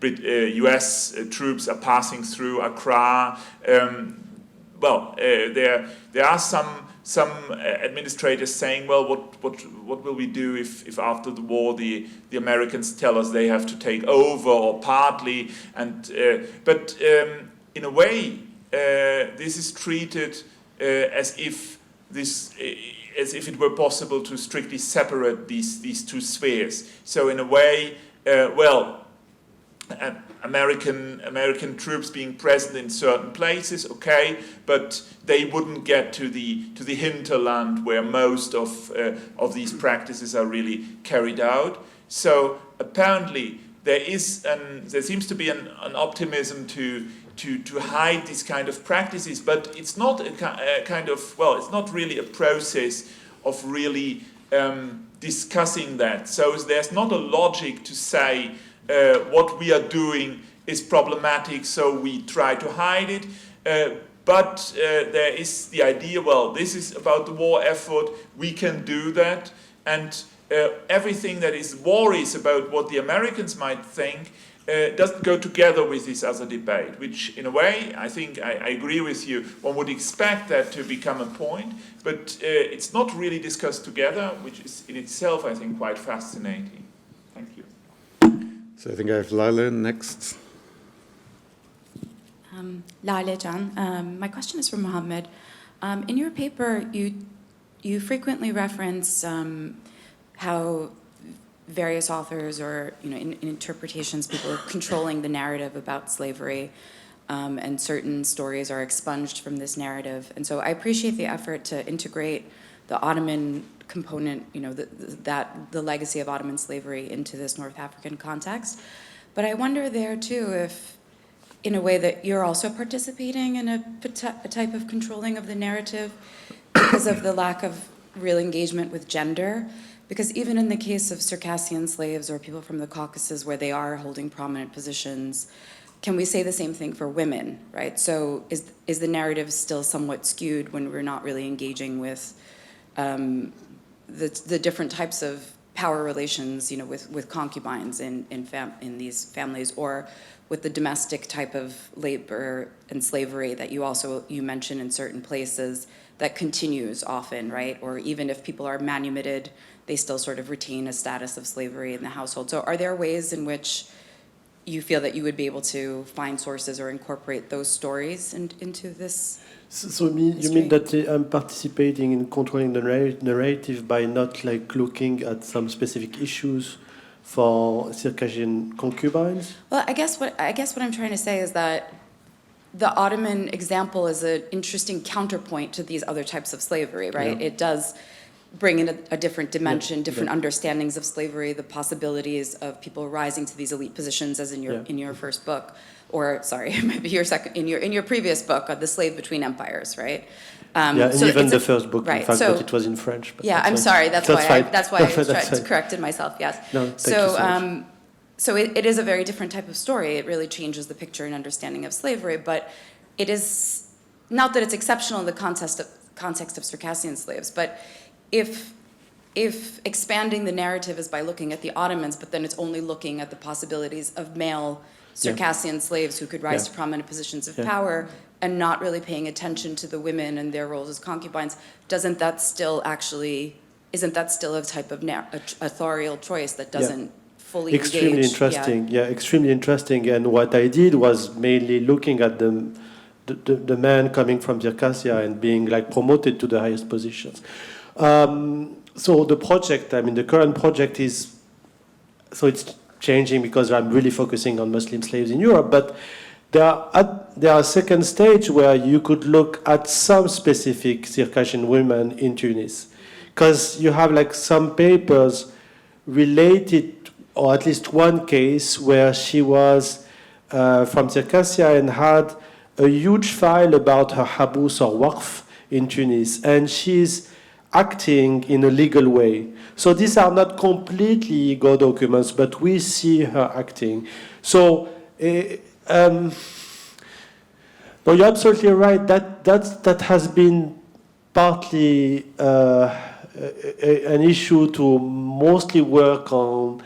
U.S. troops are passing through Accra. There are some administrators saying, well, what will we do if after the war the Americans tell us they have to take over or partly? And but in a way, this is treated as if it were possible to strictly separate these two spheres. So in a way, American troops being present in certain places, okay, but they wouldn't get to the hinterland where most of these practices are really carried out. So apparently there seems to be an optimism to hide these kind of practices, but it's not it's not really a process of really discussing that. So there's not a logic to say what we are doing is problematic, so we try to hide it. But there is the idea, well, this is about the war effort, we can do that, and everything that is worries about what the Americans might think doesn't go together with this other debate, which in a way, I think I agree with you, one would expect that to become a point, but it's not really discussed together, which is in itself, I think, quite fascinating. Thank you. So I think I have Laila next. Laila Jan. My question is for Mohammed. In your paper, you frequently reference how various authors or in interpretations, people are controlling the narrative about slavery, and certain stories are expunged from this narrative. And so I appreciate the effort to integrate Ottoman component, the legacy of Ottoman slavery into this North African context. But I wonder there too if, in a way, that you're also participating in a type of controlling of the narrative because of the lack of real engagement with gender. Because even in the case of Circassian slaves or people from the Caucasus where they are holding prominent positions, can we say the same thing for women, right? So is the narrative still somewhat skewed when we're not really engaging with the different types of power relations, with concubines in these families, or with the domestic type of labor and slavery that you mention in certain places that continues often, right? Or even if people are manumitted, they still sort of retain a status of slavery in the household. So are there ways in which you feel that you would be able to find sources or incorporate those stories into this? So you mean that I'm participating in controlling the narrative by not looking at some specific issues for Circassian concubines? Well, I guess what I'm trying to say is that the Ottoman example is an interesting counterpoint to these other types of slavery, right? Yeah. It does bring in a different dimension, different understandings of slavery, the possibilities of people rising to these elite positions, as in your first book, or sorry, maybe your second in your previous book, The Slave Between Empires, right? And so even the first book, right, in fact, so, but it was in French. But yeah, I'm sorry. That's why I corrected myself. Yes. No, thank you so much. So it is a very different type of story. It really changes the picture and understanding of slavery, but it is not that it's exceptional in the context of Circassian slaves, but if expanding the narrative is by looking at the Ottomans, but then it's only looking at the possibilities of male Circassian slaves who could rise to prominent positions of power and not really paying attention to the women and their roles as concubines, isn't that still a type of authorial choice that doesn't fully extremely engage? Interesting. Extremely interesting. And what I did was mainly looking at the man coming from Circassia and being promoted to the highest positions. So the project, the current project is, so it's changing because I'm really focusing on Muslim slaves in Europe, but there are a second stage where you could look at some specific Circassian women in Tunis. Because you have some papers related, or at least one case where she was from Circassia and had a huge file about her habous or waqf in Tunis. And she's acting in a legal way. So these are not completely ego documents, but we see her acting. So, but you're absolutely right. That has been partly an issue to mostly work on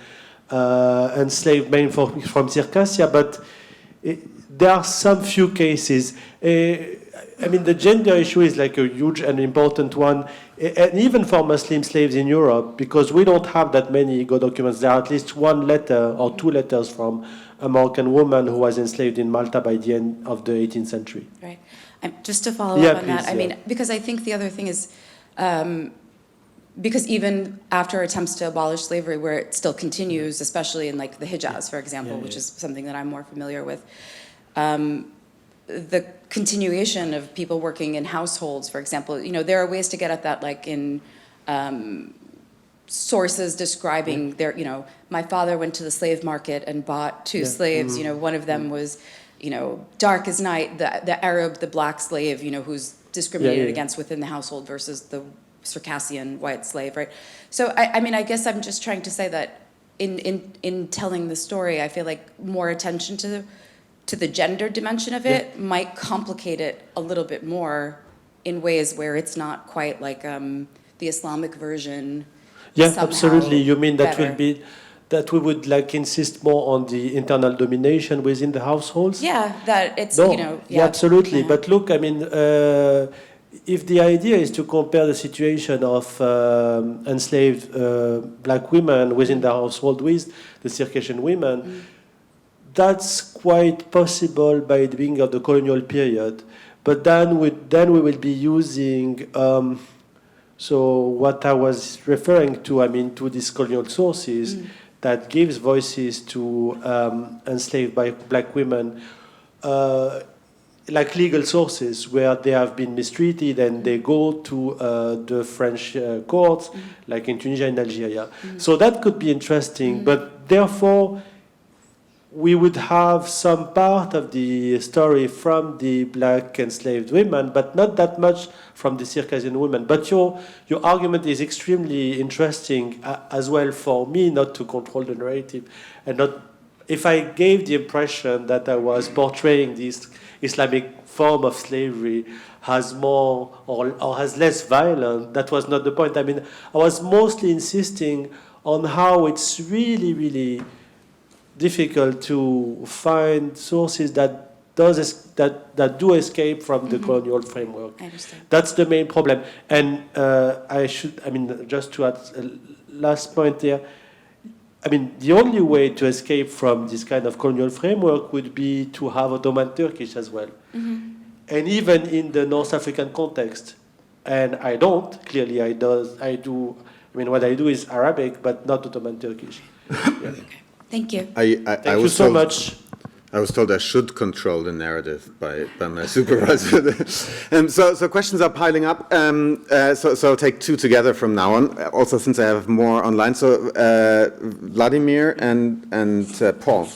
enslaved men from Circassia, but there are some few cases. The gender issue is a huge and important one, and even for Muslim slaves in Europe, because we don't have that many ego documents. There are at least one letter or two letters from a Moroccan woman who was enslaved in Malta by the end of the 18th century. Right. Just to follow up on that, please, because I think the other thing is, because even after attempts to abolish slavery, where it still continues, especially in the Hijaz, for example, which is something that I'm more familiar with, the continuation of people working in households, for example, there are ways to get at that, in sources describing their, my father went to the slave market and bought two slaves. One of them was, dark as night, the Arab, the black slave, who's discriminated against within the household versus the Circassian white slave, right? So, I guess I'm just trying to say that in telling the story, I feel like more attention to the gender dimension of it might complicate it a little bit more in ways where it's not quite the Islamic version. Yeah, absolutely. You mean that better. that we would insist more on the internal domination within the households? Yeah, that it's, absolutely. But look, if the idea is to compare the situation of enslaved black women within the household with the Circassian women, that's quite possible by the beginning of the colonial period. But then we will be using, so what I was referring to, to these colonial sources that gives voices to enslaved black women like legal sources where they have been mistreated and they go to the French courts, like in Tunisia and Algeria. So that could be interesting, but therefore we would have some part of the story from the black enslaved women, but not that much from the Circassian women. But your argument is extremely interesting as well for me, not to control the narrative. And not, if I gave the impression that I was portraying this Islamic form of slavery has more or has less violent, that was not the point. I mean, I was mostly insisting on how it's really, really difficult to find sources that do escape from the colonial framework. I understand. That's the main problem. And just to add a last point there, I mean, the only way to escape from this kind of colonial framework would be to have Ottoman Turkish as well. And even in the North African context, and I don't, clearly I do. I mean, what I do is Arabic, but not Ottoman Turkish. Yeah. Thank you. Thank you so much. I was told I should control the narrative by my supervisor. So questions are piling up. So I'll take two together from now on, also since I have more online. So Vladimir and Paul.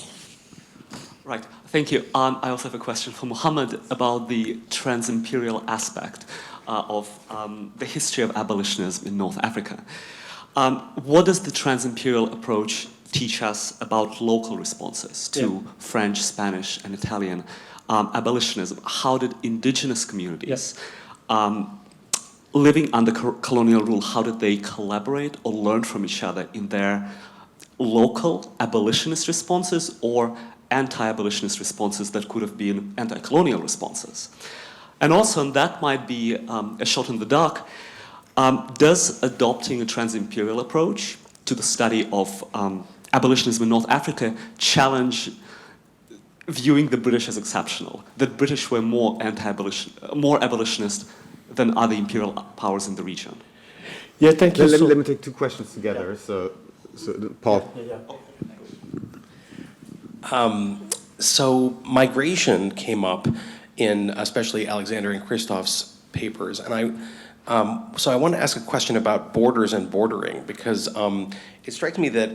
Right, thank you. I also have a question for Mohammed about the transimperial aspect of the history of abolitionism in North Africa. What does the transimperial approach teach us about local responses to French, Spanish, and Italian abolitionism? How did indigenous communities living under colonial rule, how did they collaborate or learn from each other in their local abolitionist responses or anti-abolitionist responses that could have been anti-colonial responses? And also, and that might be a shot in the dark, does adopting a transimperial approach to the study of abolitionism in North Africa challenge viewing the British as exceptional? That British were more abolitionist than other imperial powers in the region? Yeah, thank you. Let me take two questions together. Yeah. So Paul. So migration came up in especially Alexander and CHRISTOF's papers, and I want to ask a question about borders and bordering, because it strikes me that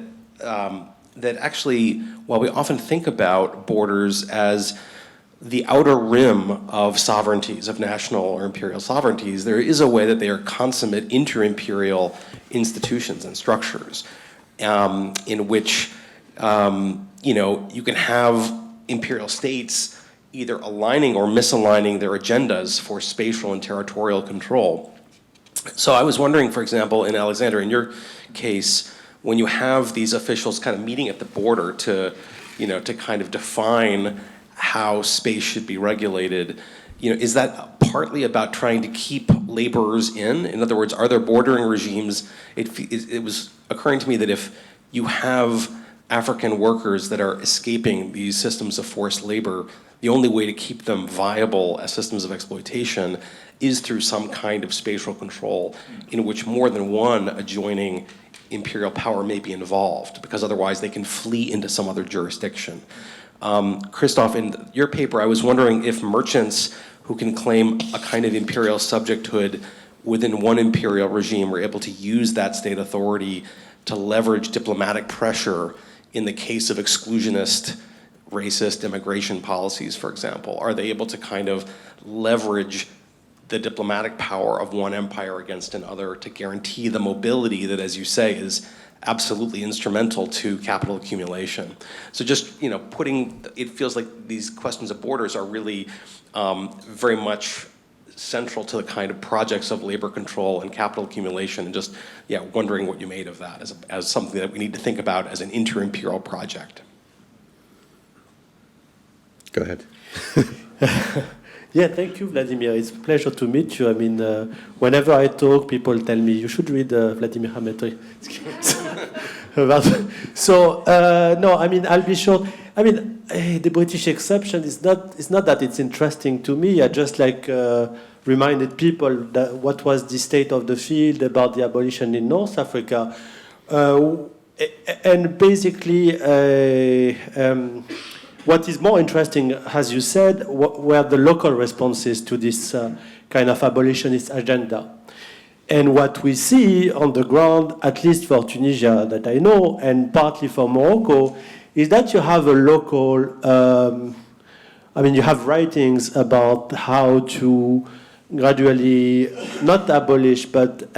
that actually, while we often think about borders as the outer rim of sovereignties, of national or imperial sovereignties, there is a way that they are consummate inter-imperial institutions and structures, in which you can have imperial states either aligning or misaligning their agendas for spatial and territorial control. So I was wondering, for example, in Alexander, in your case, when you have these officials kind of meeting at the border to kind of define how space should be regulated, is that partly about trying to keep laborers in? In other words, are there bordering regimes? It was occurring to me that if you have African workers that are escaping these systems of forced labor, the only way to keep them viable as systems of exploitation is through some kind of spatial control in which more than one adjoining imperial power may be involved, because otherwise they can flee into some other jurisdiction. Christoph, in your paper, I was wondering if merchants who can claim a kind of imperial subjecthood within one imperial regime were able to use that state authority to leverage diplomatic pressure in the case of exclusionist, racist immigration policies, for example. Are they able to kind of leverage the diplomatic power of one empire against another to guarantee the mobility that, as you say, is absolutely instrumental to capital accumulation? So just, it feels like these questions of borders are really very much central to the kind of projects of labor control and capital accumulation, and just, wondering what you made of that as something that we need to think about as an inter-imperial project. Go ahead. Yeah, thank you, Vladimir. It's a pleasure to meet you. I mean, whenever I talk, people tell me, you should read Vladimir Hametry. No, I mean, I'll be short. I mean, the British exception is not that it's interesting to me. I just reminded people that what was the state of the field about the abolition in North Africa. And basically, what is more interesting, as you said, were the local responses to this kind of abolitionist agenda. And what we see on the ground, at least for Tunisia that I know, and partly for Morocco, is that you have a local, you have writings about how to gradually, not abolish, but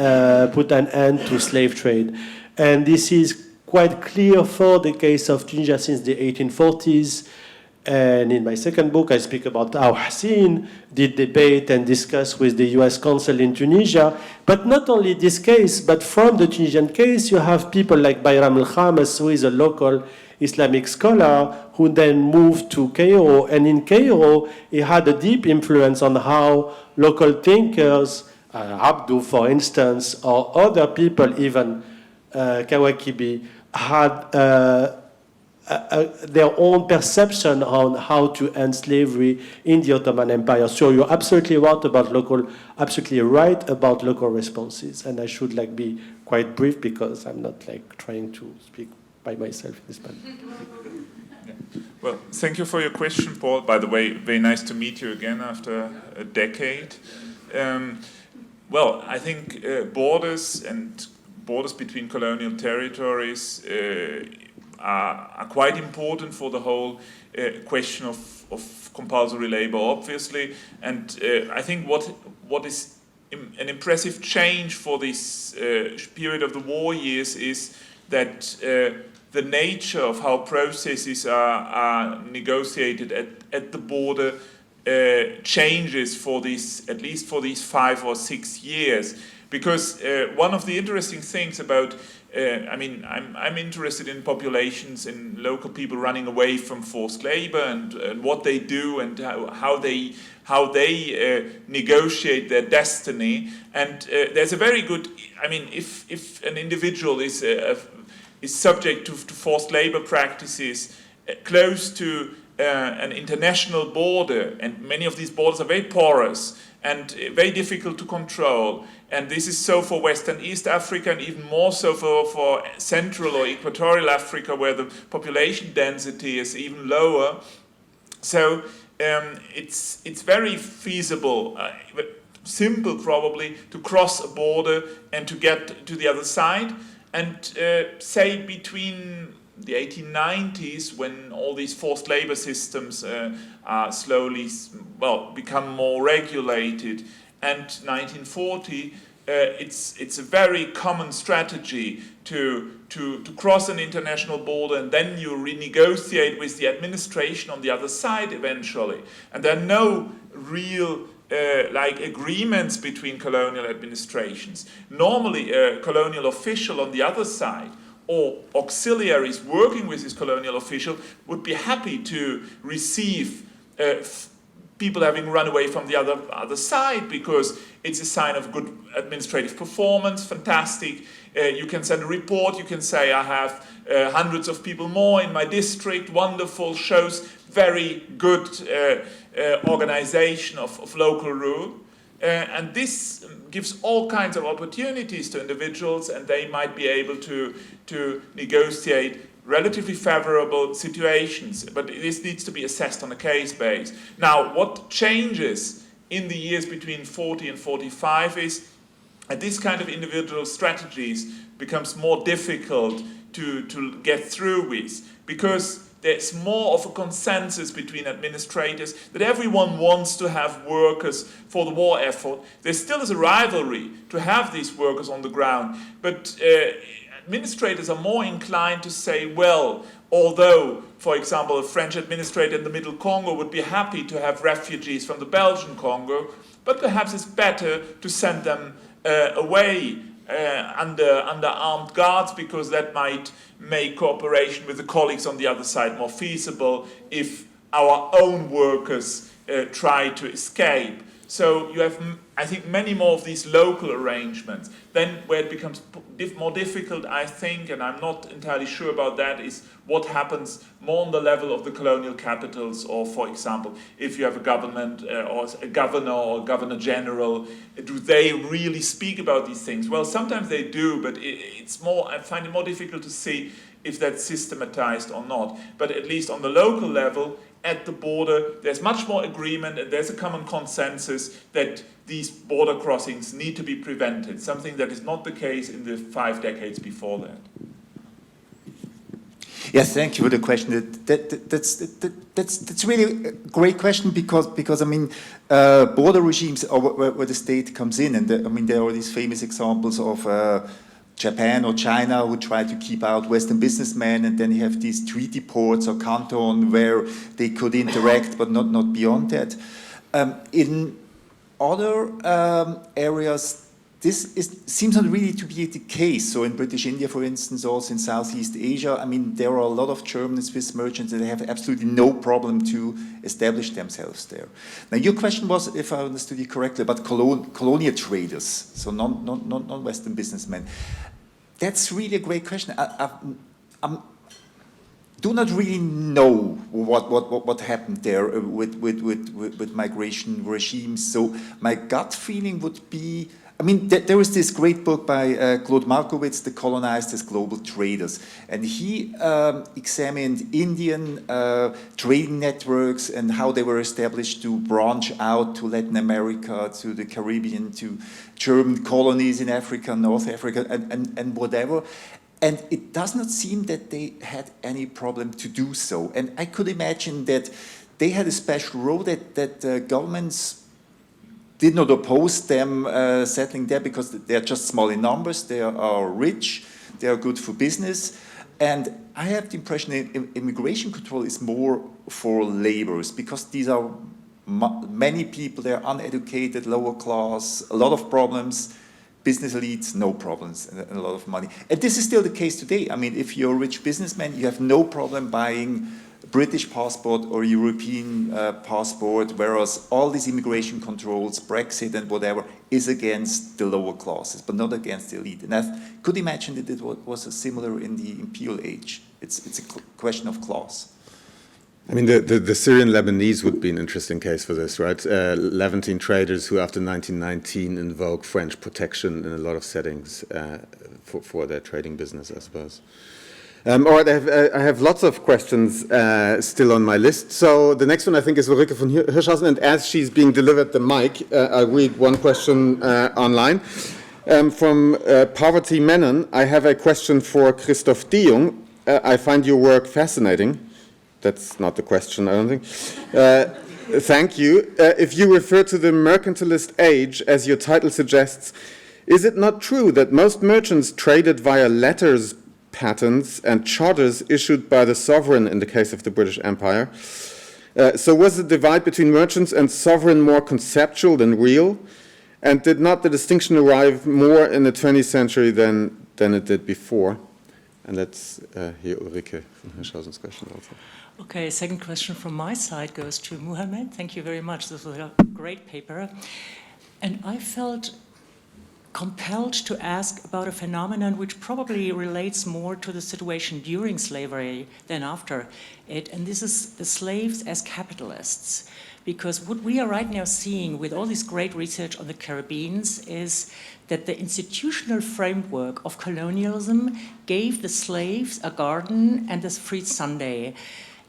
put an end to slave trade. And this is quite clear for the case of Tunisia since the 1840s. And in my second book, I speak about how Hassin did debate and discuss with the US consul in Tunisia. But not only this case, but from the Tunisian case, you have people like Bayram al-Khamis, who is a local Islamic scholar, who then moved to Cairo. And in Cairo, he had a deep influence on how local thinkers, Abdou, for instance, or other people, even Kawakibi, had their own perception on how to end slavery in the Ottoman Empire. So you're absolutely right about local responses. And I should be quite brief because I'm not trying to speak by myself in this panel. Well, thank you for your question, Paul. By the way, very nice to meet you again after a decade. Well, I think borders between colonial territories are quite important for the whole question of compulsory labor, obviously. And I think what is an impressive change for this period of the war years is that the nature of how processes are negotiated at the border changes for this, at least for these 5 or 6 years. Because one of the interesting things about I'm interested in populations and local people running away from forced labor and what they do and how they negotiate their destiny. And there's a very good, if an individual is subject to forced labor practices close to an international border, and many of these borders are very porous and very difficult to control. And this is so for Western East Africa, and even more so for Central or Equatorial Africa, where the population density is even lower. So it's very feasible, simple probably, to cross a border and to get to the other side. And say between the 1890s, when all these forced labor systems are slowly, become more regulated, and 1940, it's a very common strategy to cross an international border, and then you renegotiate with the administration on the other side eventually. And there are no real agreements between colonial administrations. Normally, a colonial official on the other side, or auxiliaries working with this colonial official, would be happy to receive people having run away from the other side, because it's a sign of good administrative performance, fantastic. You can send a report, you can say, I have hundreds of people more in my district, wonderful, shows very good organization of local rule. And this gives all kinds of opportunities to individuals, and they might be able to negotiate relatively favorable situations. But this needs to be assessed on a case base. Now, what changes in the years between 40 and 45 is that this kind of individual strategies becomes more difficult to get through with, because there's more of a consensus between administrators that everyone wants to have workers for the war effort. There still is a rivalry to have these workers on the ground, but administrators are more inclined to say, well, although, for example, a French administrator in the Middle Congo would be happy to have refugees from the Belgian Congo, but perhaps it's better to send them away under armed guards, because that might make cooperation with the colleagues on the other side more feasible if our own workers try to escape. So you have, I think, many more of these local arrangements. Then where it becomes more difficult, I think, and I'm not entirely sure about that, is what happens more on the level of the colonial capitals, or, for example, if you have a government or a governor or governor general, do they really speak about these things? Well, sometimes they do, but it's more, I find it more difficult to see if that's systematized or not. But at least on the local level, at the border, there's much more agreement, and there's a common consensus that these border crossings need to be prevented, something that is not the case in the 5 decades before that. Yes, thank you for the question. That's really a great question because I mean, border regimes are where the state comes in, and I mean, there are these famous examples of Japan or China who try to keep out Western businessmen, and then you have these treaty ports or canton where they could interact, but not beyond that. In other areas, seems not really to be the case. So in British India, for instance, also in Southeast Asia, I mean, there are a lot of German and Swiss merchants that have absolutely no problem to establish themselves there. Now, your question was, if I understood you correctly, about colonial traders, so non-Western businessmen. That's really a great question. I do not really know what happened there with migration regimes. So my gut feeling would be, I mean, there was this great book by Claude Markowitz, The Colonized as Global Traders, and he examined Indian trading networks and how they were established to branch out to Latin America, to the Caribbean, to German colonies in Africa, North Africa, and whatever. And it does not seem that they had any problem to do so. And I could imagine that they had a special role that governments did not oppose them settling there because they are just small in numbers, they are rich, they are good for business. And I have the impression that immigration control is more for laborers because these are many people, they're uneducated, lower class, a lot of problems. Business elites, no problems, and a lot of money. And this is still the case today. I mean, if you're a rich businessman, you have no problem buying a British passport or European passport, whereas all these immigration controls, Brexit and whatever, is against the lower classes, but not against the elite. And I could imagine that it was similar in the imperial age. It's a question of class. I mean, the Syrian Lebanese would be an interesting case for this, right? Levantine traders who, after 1919, invoke French protection in a lot of settings for their trading business, I suppose. All right, I have lots of questions still on my list. So the next one, I think, is Ulrike von Hirschhausen, and as she's being delivered the mic, I'll read one question online. From Poverty Menon, I have a question for Christoph DeJUNG. I find your work fascinating. That's not the question, I don't think. Thank you. If you refer to the mercantilist age, as your title suggests, is it not true that most merchants traded via letters, patents, and charters issued by the sovereign in the case of the British Empire? So was the divide between merchants and sovereign more conceptual than real? And did not the distinction arrive more in the 20th century than it did before? And let's hear Ulrike von Hirschhausen's question also. Okay, second question from my side goes to Muhammad. Thank you very much. This was a great paper. And I felt compelled to ask about a phenomenon which probably relates more to the situation during slavery than after it. And this is the slaves as capitalists. Because what we are right now seeing with all this great research on the Caribbeans is that the institutional framework of colonialism gave the slaves a garden and a free Sunday.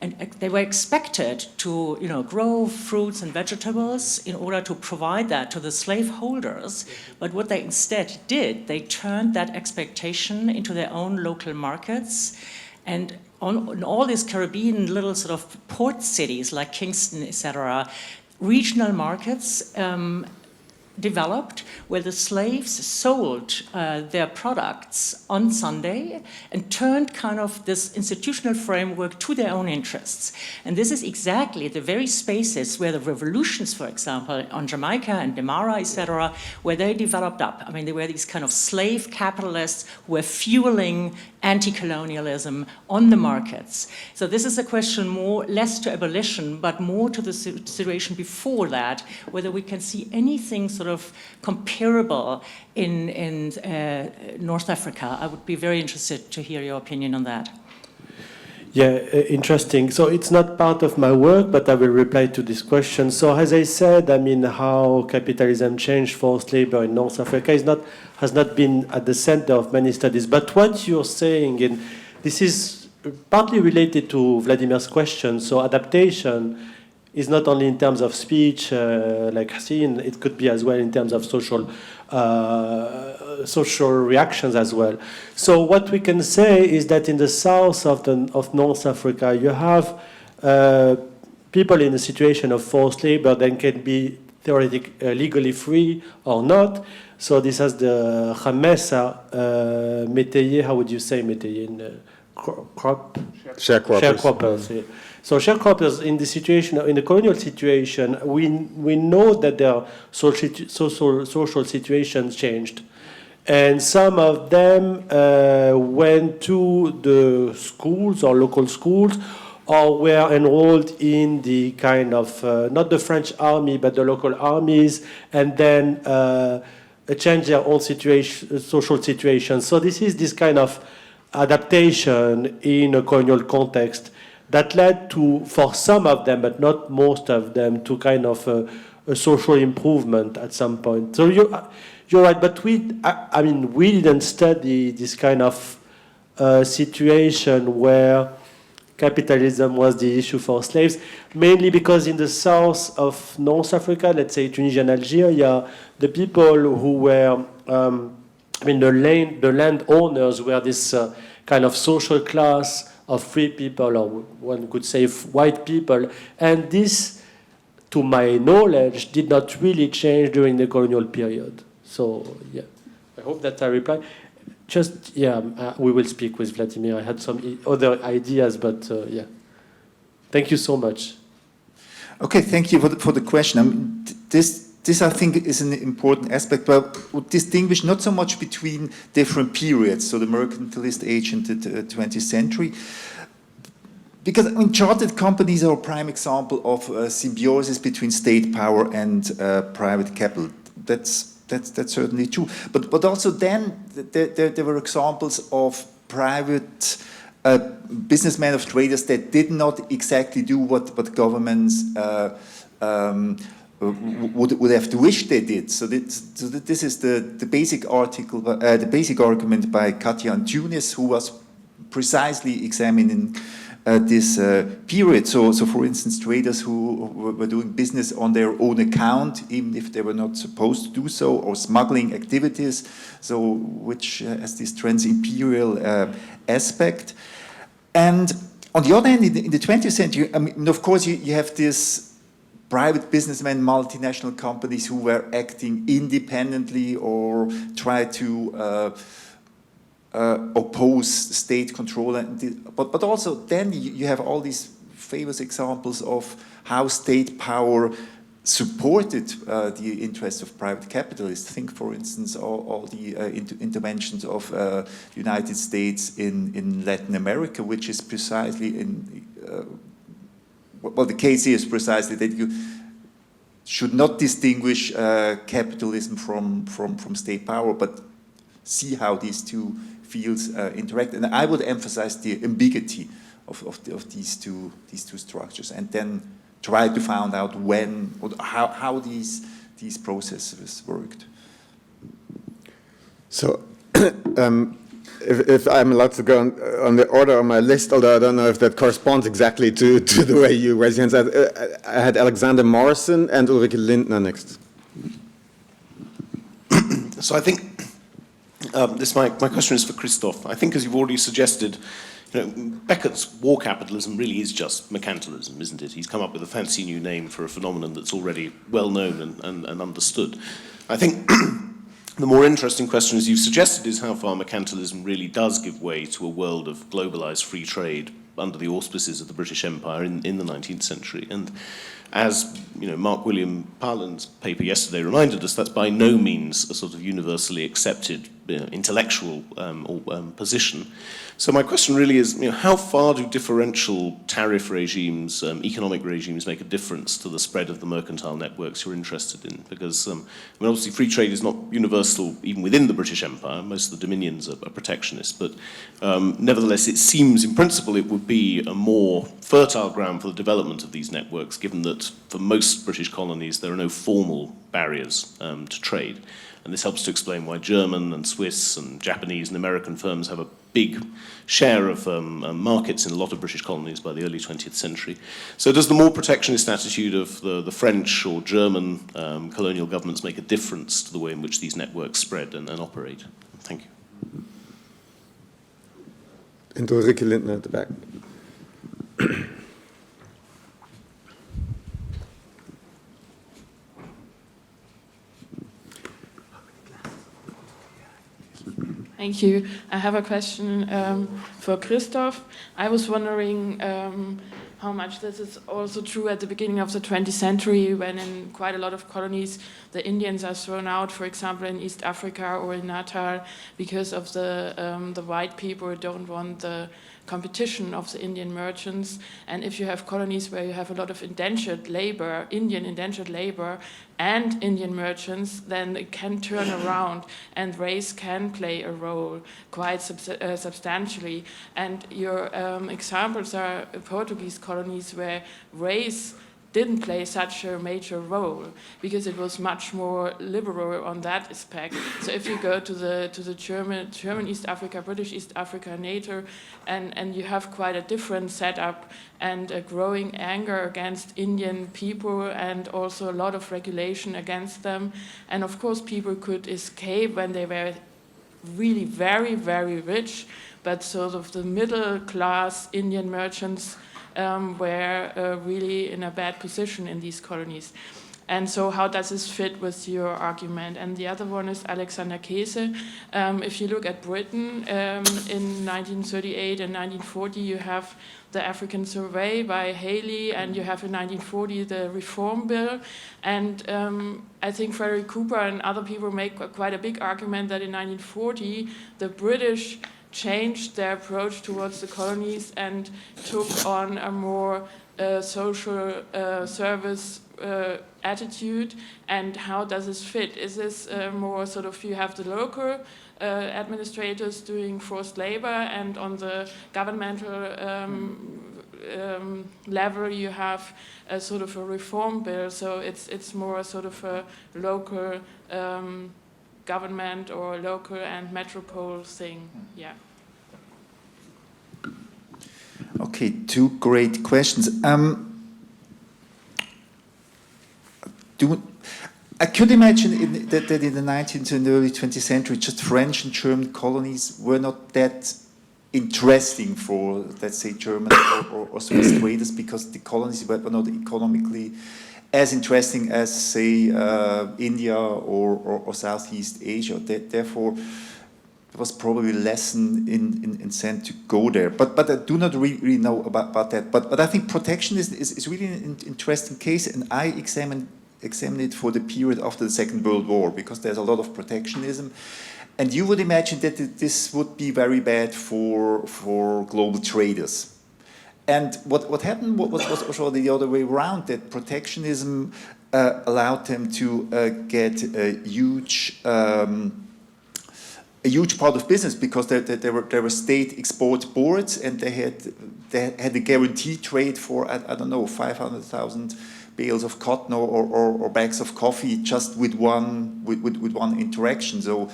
And they were expected to, grow fruits and vegetables in order to provide that to the slaveholders. But what they instead did, they turned that expectation into their own local markets. And in all these Caribbean little sort of port cities like Kingston, etc., regional markets developed where the slaves sold their products on Sunday and turned kind of this institutional framework to their own interests. And this is exactly the very spaces where the revolutions, for example, on Jamaica and Demara, etc., where they developed up. I mean, they were these kind of slave capitalists who were fueling anti-colonialism on the markets. So this is a question less to abolition, but more to the situation before that, whether we can see anything sort of comparable in North Africa. I would be very interested to hear your opinion on that. Yeah, interesting. So it's not part of my work, but I will reply to this question. So as I said, I mean, how capitalism changed forced labor in North Africa has not been at the center of many studies. But what you're saying, and this is partly related to Vladimir's question, so adaptation is not only in terms of speech, like Hassin, it could be as well in terms of social reactions as well. So what we can say is that in the south of North Africa, you have people in a situation of forced labor that can be theoretically legally free or not. So this has the Khamesa métayer, how would you say métayer in crop? Sharecroppers. Yeah. So sharecroppers in the situation, in the colonial situation, we know that their social situations changed. And some of them went to the schools or local schools or were enrolled in the kind of, not the French army, but the local armies, and then changed their own social situation. So this is this kind of adaptation in a colonial context that led to, for some of them, but not most of them, to kind of a social improvement at some point. So you're right, but we didn't study this kind of situation where capitalism was the issue for slaves, mainly because in the south of North Africa, let's say Tunisia and Algeria, the people who were, the landowners were this kind of social class of free people, or one could say white people, and this, to my knowledge, did not really change during the colonial period. So, yeah, I hope that I reply. Just, we will speak with Vladimir. I had some other ideas, but yeah. Thank you so much. Okay, thank you for the question. This, I think, is an important aspect, but would distinguish not so much between different periods, so the mercantilist age and the 20th century, because chartered companies are a prime example of symbiosis between state power and private capital. That's certainly true. But also then there were examples of private businessmen, of traders that did not exactly do what governments would have to wish they did. So this is the basic article, the basic argument by Katja Antunes, who was precisely examining this period. So for instance, traders who were doing business on their own account, even if they were not supposed to do so, or smuggling activities, so which has this trans-imperial aspect. And on the other hand, in the 20th century, of course, you have this private businessmen, multinational companies who were acting independently or try to oppose state control. But also then you have all these famous examples of how state power supported the interests of private capitalists. Think, for instance, all the interventions of the United States in Latin America, which is precisely well, the case here is precisely that you should not distinguish capitalism from state power, but see how these two fields interact. And I would emphasize the ambiguity of these two structures, and then try to find out when or how these processes worked. So, if I'm allowed to go on the order on my list, although I don't know if that corresponds exactly to the way you raise your hands. I had Alexander Morrison and Ulrike Lindner next. So I think my question is for Christoph. I think, as you've already suggested, Beckett's war capitalism really is just mercantilism, isn't it? He's come up with a fancy new name for a phenomenon that's already well known and understood. I think the more interesting question, as you've suggested, is how far mercantilism really does give way to a world of globalized free trade under the auspices of the British Empire in the 19th century. And as Mark William Parlin's paper yesterday reminded us, that's by no means a sort of universally accepted intellectual position. So my question really is, how far do differential tariff regimes, economic regimes, make a difference to the spread of the mercantile networks you're interested in? Because obviously free trade is not universal even within the British Empire. Most of the dominions are protectionist, but nevertheless it seems in principle it would be a more fertile ground for the development of these networks, given that for most British colonies there are no formal barriers to trade. And this helps to explain why German and Swiss and Japanese and American firms have a big share of markets in a lot of British colonies by the early 20th century. So does the more protectionist attitude of the French or German colonial governments make a difference to the way in which these networks spread and operate? Thank you. And Ulrike Lindner at the back. Thank you. I have a question for Christoph. I was wondering how much this is also true at the beginning of the 20th century, when in quite a lot of colonies the Indians are thrown out, for example in East Africa or in Natal, because of the white people who don't want the competition of the Indian merchants. And if you have colonies where you have a lot of indentured labor, Indian indentured labor, and Indian merchants, then it can turn around and race can play a role quite substantially. And your examples are Portuguese colonies where race didn't play such a major role because it was much more liberal on that aspect. So if you go to the German East Africa, British East Africa, NATO, and you have quite a different setup and a growing anger against Indian people and also a lot of regulation against them. And of course people could escape when they were really very, very rich, but sort of the middle class Indian merchants were really in a bad position in these colonies. And so how does this fit with your argument? And the other one is Alexander KEESE. If you look at Britain, in 1938 and 1940, you have the African Survey by Haley, and you have in 1940 the Reform Bill. And I think Frederick Cooper and other people make quite a big argument that in 1940, the British changed their approach towards the colonies and took on a more social service attitude. And how does this fit? Is this more sort of, you have the local administrators doing forced labor, and on the governmental level you have a sort of a reform bill, so it's more sort of a local government or local and metropole thing, yeah. Okay, two great questions. I could imagine that in the 19th and early 20th century, just French and German colonies were not that interesting for, let's say, German or Swiss traders, because the colonies were not economically as interesting as, say, India or Southeast Asia. Therefore, there was probably less incentive to go there. But I do not really know about that. But I think protection is really an interesting case, and I examine it for the period after the Second World War, because there's a lot of protectionism. And you would imagine that this would be very bad for global traders. And what happened was also the other way around, that protectionism allowed them to get a huge part of business, because there were state export boards, and they had a guaranteed trade for, I don't know, 500,000 bales of cotton or bags of coffee, just with one interaction. So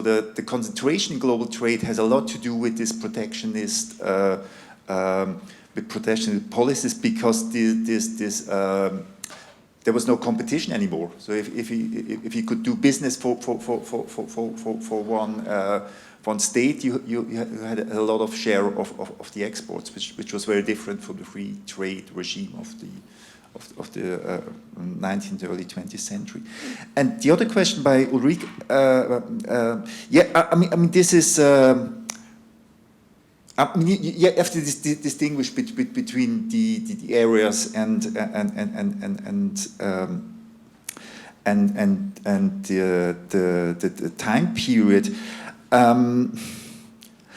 the concentration in global trade has a lot to do with this protectionist policies, because there was no competition anymore. So if you could do business for one state, you had a lot of share of the exports, which was very different from the free trade regime of the 19th, early 20th century. And the other question by Ulrike, I mean, this is. You have to distinguish between the areas and the time period.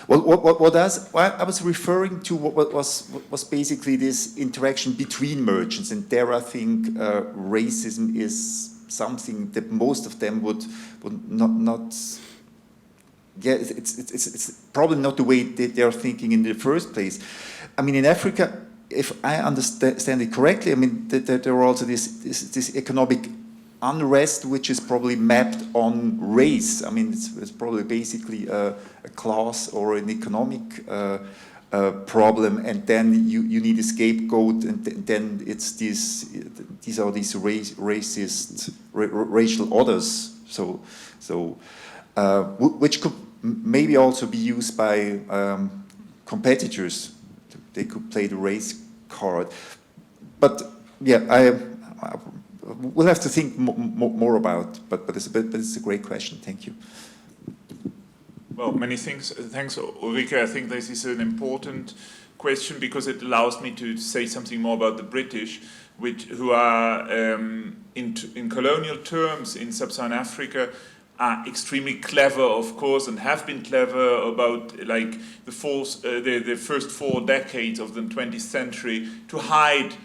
What I was referring to was basically this interaction between merchants, and there I think racism is something that most of them would not. Yeah, it's probably not the way they're thinking in the first place. I mean, in Africa, if I understand it correctly, I mean, there are also this economic unrest which is probably mapped on race. I mean, it's probably basically a class or an economic problem, and then you need a scapegoat, and then it's these are these racist racial others. So which could maybe also be used by competitors. They could play the race card. But yeah, we'll have to think more about. But it's a great question. Thank you. Well, many thanks, Ulrike. I think this is an important question because it allows me to say something more about the British, who are in colonial terms in Sub-Saharan Africa, are extremely clever, of course, and have been clever about like the first 4 decades of the 20th century to hide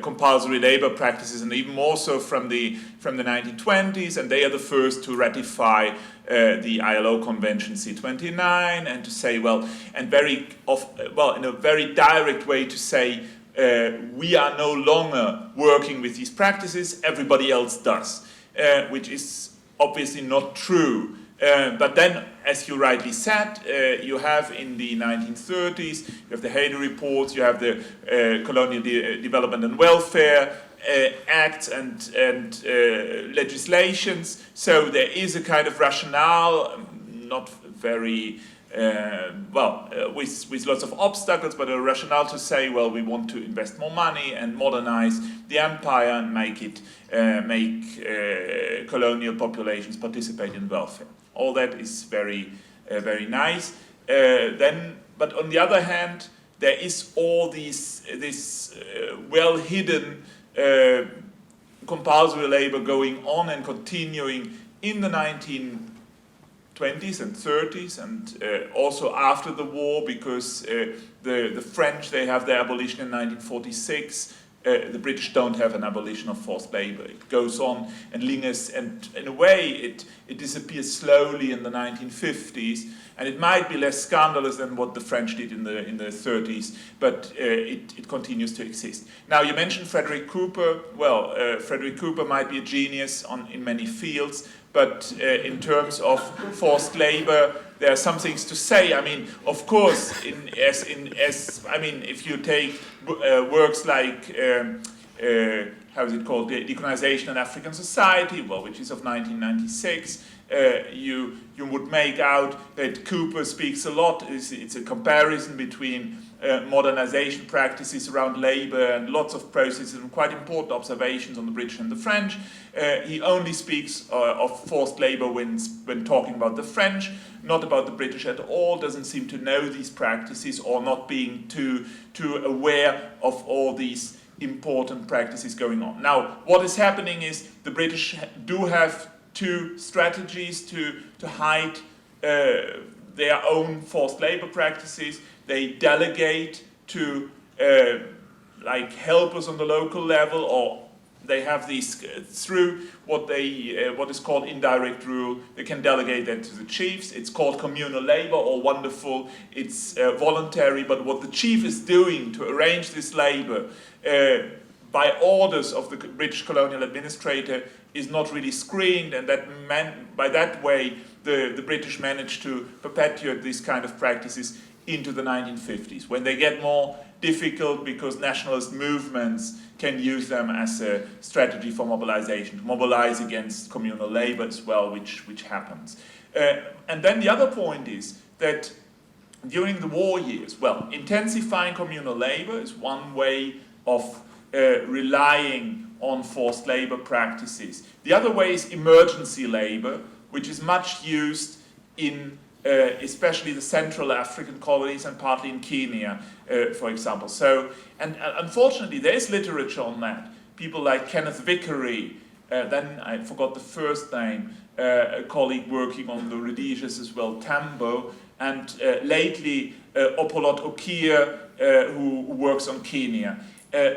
compulsory labor practices, and even more so from the 1920s. And they are the first to ratify the ILO Convention C29, and to say, well, and in a very direct way to say, we are no longer working with these practices, everybody else does, which is obviously not true. But then, as you rightly said, you have in the 1930s, you have the Hader reports, you have the Colonial Development and Welfare Acts and legislations. So there is a kind of rationale, not very with lots of obstacles, but a rationale to say, well, we want to invest more money and modernize the empire and make colonial populations participate in welfare. All that is very, very nice. But on the other hand, there is all this well-hidden compulsory labor going on and continuing in the 1920s and 30s, and also after the war, because the French, they have their abolition in 1946. The British don't have an abolition of forced labor. It goes on and lingers, and in a way it disappears slowly in the 1950s, and it might be less scandalous than what the French did in the 30s, but it continues to exist. Now, you mentioned Frederick Cooper. Well, Frederick Cooper might be a genius in many fields, but in terms of forced labor, there are some things to say. I mean, of course, if you take works like how is it called, the Decolonization in African Society, well, which is of 1996, you would make out that Cooper speaks a lot. It's a comparison between modernization practices around labor and lots of processes and quite important observations on the British and the French. He only speaks of forced labor when talking about the French, not about the British at all, doesn't seem to know these practices or not being too aware of all these important practices going on. Now, what is happening is the British do have 2 strategies to hide their own forced labor practices. They delegate to like helpers on the local level, or they have these through what is called indirect rule. They can delegate that to the chiefs. It's called communal labor, or wonderful. It's voluntary, but what the chief is doing to arrange this labor by orders of the British colonial administrator is not really screened, and by that way the British managed to perpetuate these kind of practices into the 1950s, when they get more difficult because nationalist movements can use them as a strategy for mobilization, to mobilize against communal labor as well, which happens. And then the other point is that during the war years, well, intensifying communal labor is one way of relying on forced labor practices. The other way is emergency labor, which is much used in especially the Central African colonies and partly in Kenya, for example. So, and unfortunately, there is literature on that. People like Kenneth Vickery, then I forgot the first name, a colleague working on the Rhodesias as well, Tambo, and lately Opolot Okia, who works on Kenya.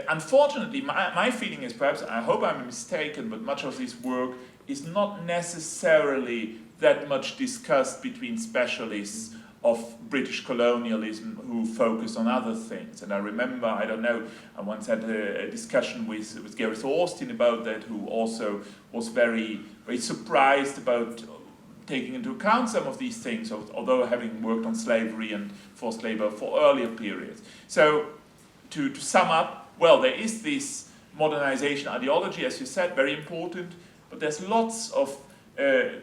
Unfortunately, my feeling is, perhaps, I hope I'm mistaken, but much of this work is not necessarily that much discussed between specialists of British colonialism who focus on other things. And I remember, I don't know, I once had a discussion with Gareth Austin about that, who also was very, very surprised about taking into account some of these things, although having worked on slavery and forced labor for earlier periods. So, to sum up, well, there is this modernization ideology, as you said, very important, but there's lots of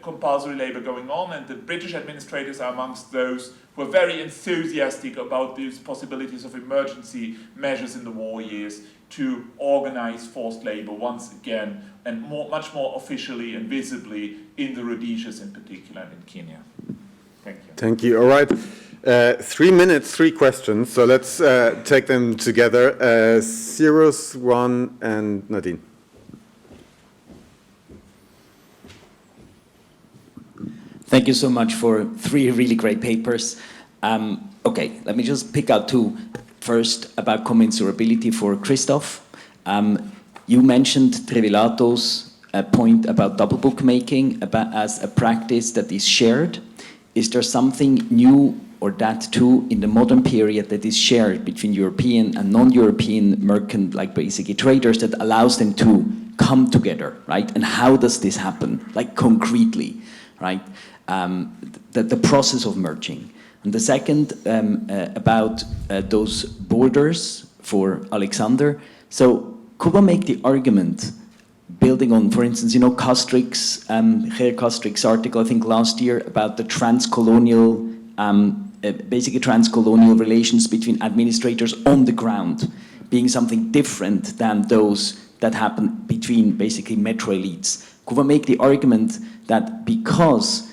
compulsory labor going on, and the British administrators are amongst those who are very enthusiastic about these possibilities of emergency measures in the war years to organize forced labor once again, and much more officially and visibly in the Rhodesias in particular and in Kenya. Thank you. Thank you. All right. 3 minutes, 3 questions. So let's take them together. Cyrus, Juan, and Nadine. Thank you so much for 3 really great papers. Okay, let me just pick out 2. First, about commensurability for CHRISTOF. You mentioned Trevillato's point about double bookmaking as a practice that is shared. Is there something new or that too in the modern period that is shared between European and non-European merchant, like basically traders, that allows them to come together, right? And how does this happen, like concretely, right? The process of merging. And the second, about those borders for Alexander. So could one make the argument, building on, for instance, you know, Kastrick's, Geert Kastrick's article, I think last year, about the transcolonial, basically transcolonial relations between administrators on the ground being something different than those that happen between basically metro elites. Could one make the argument that because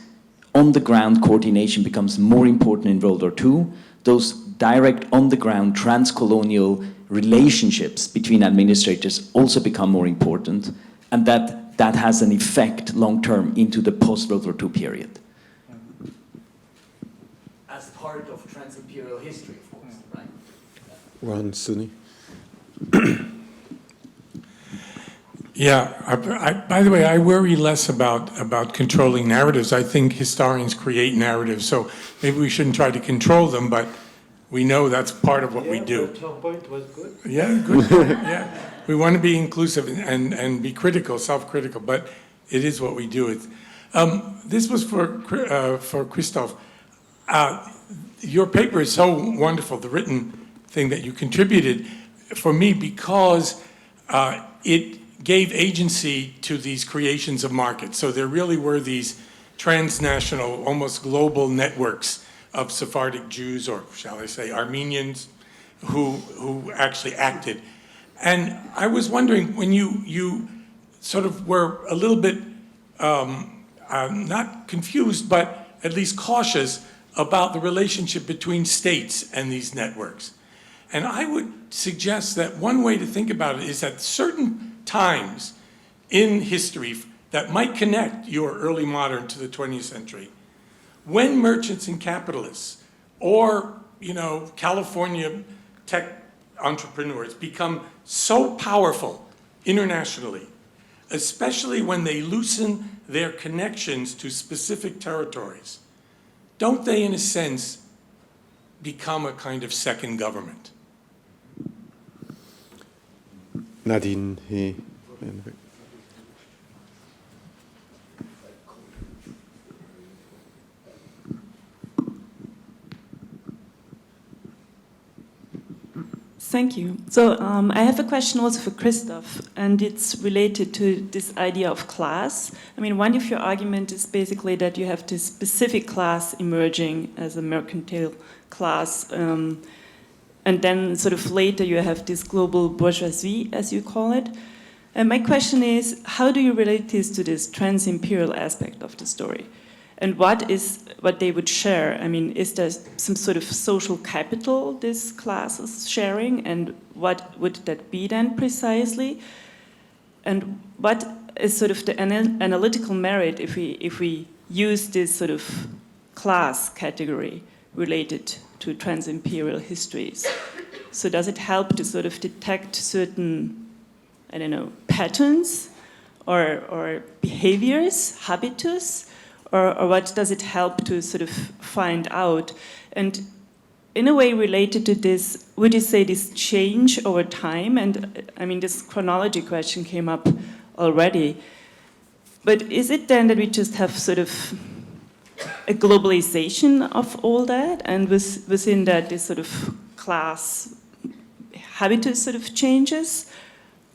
on-the-ground coordination becomes more important in World War II, those direct on-the-ground transcolonial relationships between administrators also become more important, and that has an effect long-term into the post-World War II period? As part of Transimperial history, of course, right? Juan, Sunni. Yeah, by the way, I worry less about controlling narratives. I think historians create narratives, so maybe we shouldn't try to control them, but we know that's part of what we do. Your point was good. Yeah, good point, yeah. We want to be inclusive and be critical, self-critical, but it is what we do. This was for Christoph. Your paper is so wonderful, the written thing that you contributed, for me, because it gave agency to these creations of markets. So there really were these transnational, almost global networks of Sephardic Jews, or shall I say Armenians, who actually acted. And I was wondering, when you sort of were a little bit, not confused, but at least cautious about the relationship between states and these networks. And I would suggest that one way to think about it is at certain times in history that might connect your early modern to the 20th century, when merchants and capitalists, or, you know, California tech entrepreneurs become so powerful internationally, especially when they loosen their connections to specific territories, don't they, in a sense, become a kind of second government? Nadine, he. Thank you. So I have a question also for Christoph, and it's related to this idea of class. I mean, one of your arguments is basically that you have this specific class emerging as a mercantile class, and then sort of later you have this global bourgeoisie, as you call it. And my question is, how do you relate this to this transimperial aspect of the story? And what they would share? I mean, is there some sort of social capital this class is sharing? And what would that be then precisely? And what is sort of the analytical merit if we use this sort of class category related to transimperial histories? So does it help to sort of detect certain, I don't know, patterns or behaviors, habitus? Or what does it help to sort of find out? And in a way related to this, would you say this change over time? And I mean, this chronology question came up already. But is it then that we just have sort of a globalization of all that? And within that, this sort of class habitus sort of changes?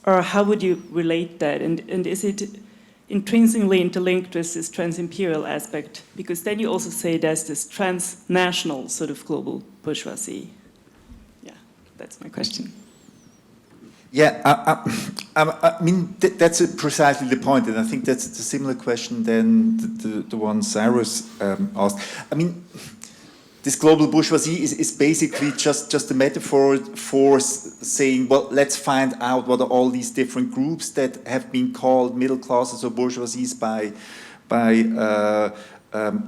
Or how would you relate that? And is it intrinsically interlinked with this transimperial aspect? Because then you also say there's this transnational sort of global bourgeoisie. Yeah, that's my question. Yeah, I mean, that's precisely the point, and I think that's a similar question than the one Cyrus asked. I mean, this global bourgeoisie is basically just a metaphor for saying, well, let's find out what are all these different groups that have been called middle classes or bourgeoisies by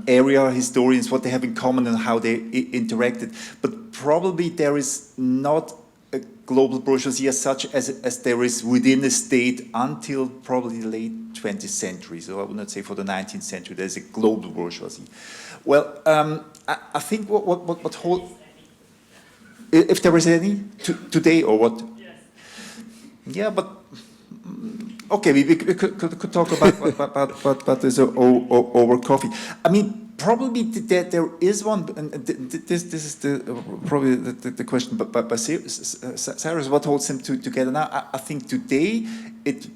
area historians, what they have in common and how they interacted. But probably there is not a global bourgeoisie as such as there is within a state until probably the late 20th century. So I would not say for the 19th century there's a global bourgeoisie. Well, I think what whole, if there is any today or what? Yes. Yeah, but okay, we could talk about this over coffee. I mean, probably there is one, and this is probably the question. But Cyrus, what holds them together now? I think today it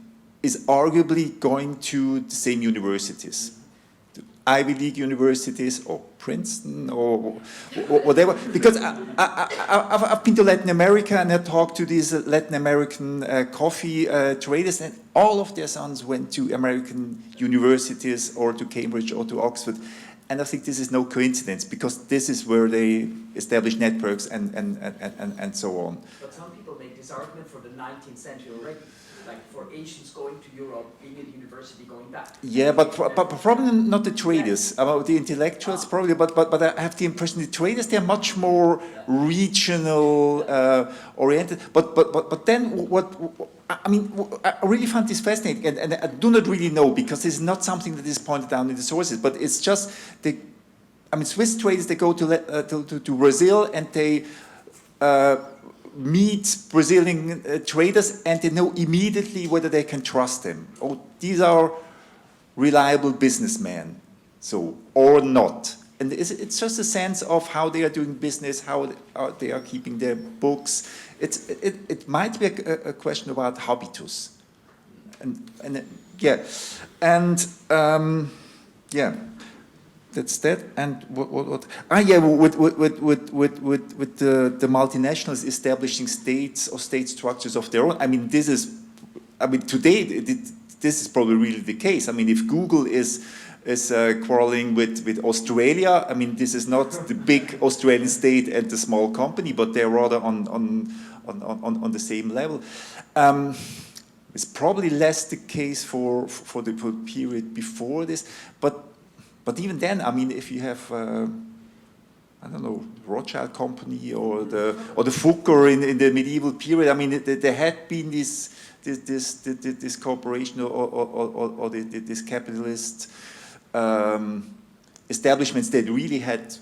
is arguably going to the same universities. Ivy League universities or Princeton or whatever, because I've been to Latin America and I talked to these Latin American coffee traders, and all of their sons went to American universities or to Cambridge or to Oxford. And I think this is no coincidence, because this is where they establish networks and so on. But some people make this argument for the 19th century already. Like for Asians going to Europe, being at university, going back. Yeah, but probably not the traders, about the intellectuals probably, but I have the impression the traders, they're much more regional oriented. But then what I mean, I really found this fascinating, and I do not really know, because it's not something that is pointed out in the sources, but it's just Swiss traders, they go to Brazil and they meet Brazilian traders, and they know immediately whether they can trust them. Oh, these are reliable businessmen, so, or not. And it's just a sense of how they are doing business, how they are keeping their books. It might be a question about habitus. Yeah. That's that. And what? Yeah, with the multinationals establishing states or state structures of their own. I mean, today this is probably really the case. I mean, if Google is quarreling with Australia, I mean, this is not the big Australian state and the small company, but they're rather on the same level. It's probably less the case for the period before this, but even then, I mean, if you have, I don't know, Rothschild Company or the Fokker in the medieval period, I mean, there had been this corporation or this capitalist establishments that really had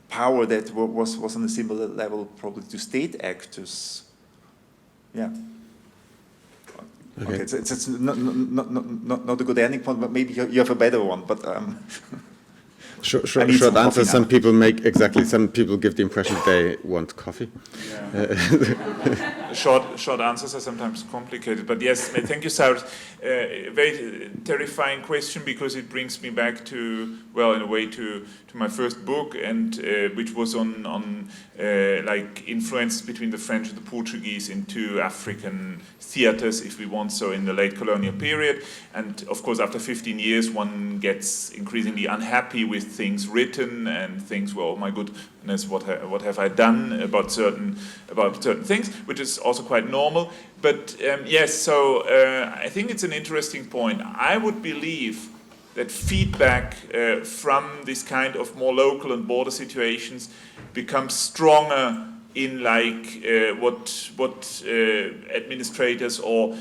power that was on a similar level probably to state actors. Yeah. Okay, it's not a good ending point, but maybe you have a better one. But Short I need some answer. coffee Some now. people some people give the impression they want coffee. Short answers are sometimes complicated, but yes, thank you, Cyrus. A very terrifying question, because it brings me back to, well, in a way, to my first book, and which was on like influence between the French and the Portuguese into African theaters, if we want so, in the late colonial period. And of course, after 15 years, one gets increasingly unhappy with things written and thinks, well, my goodness, what have I done about certain things, which is also quite normal. But yes, so I think it's an interesting point. I would believe that feedback from this kind of more local and border situations becomes stronger in like what administrators or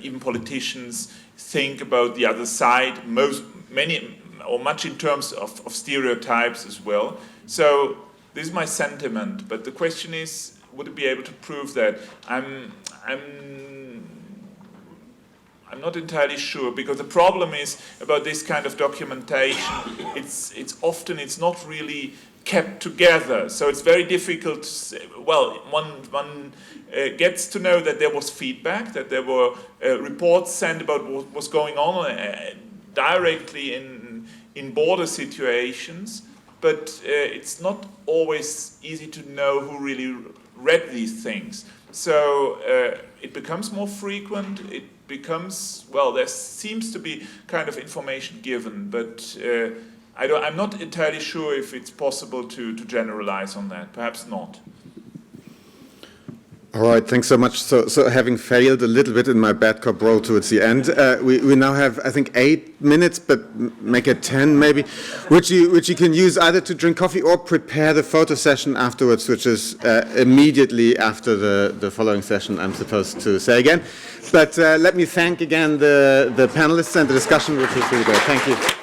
even politicians think about the other side, much in terms of stereotypes as well. So this is my sentiment, but the question is, would it be able to prove that? I'm not entirely sure, because the problem is about this kind of documentation. It's not really kept together, so it's very difficult to say. Well, one gets to know that there was feedback, that there were reports sent about what was going on directly in border situations, but it's not always easy to know who really read these things. So it becomes more frequent. It becomes, well, there seems to be kind of information given, but I'm not entirely sure if it's possible to generalize on that. Perhaps not. All right, thanks so much. So having failed a little bit in my bad cop role towards the end, we now have, I think, 8 minutes, but make it 10 maybe, which you can use either to drink coffee or prepare the photo session afterwards, which is immediately after the following session, I'm supposed to say again. But let me thank again the panelists and the discussion, which was really great. Thank you.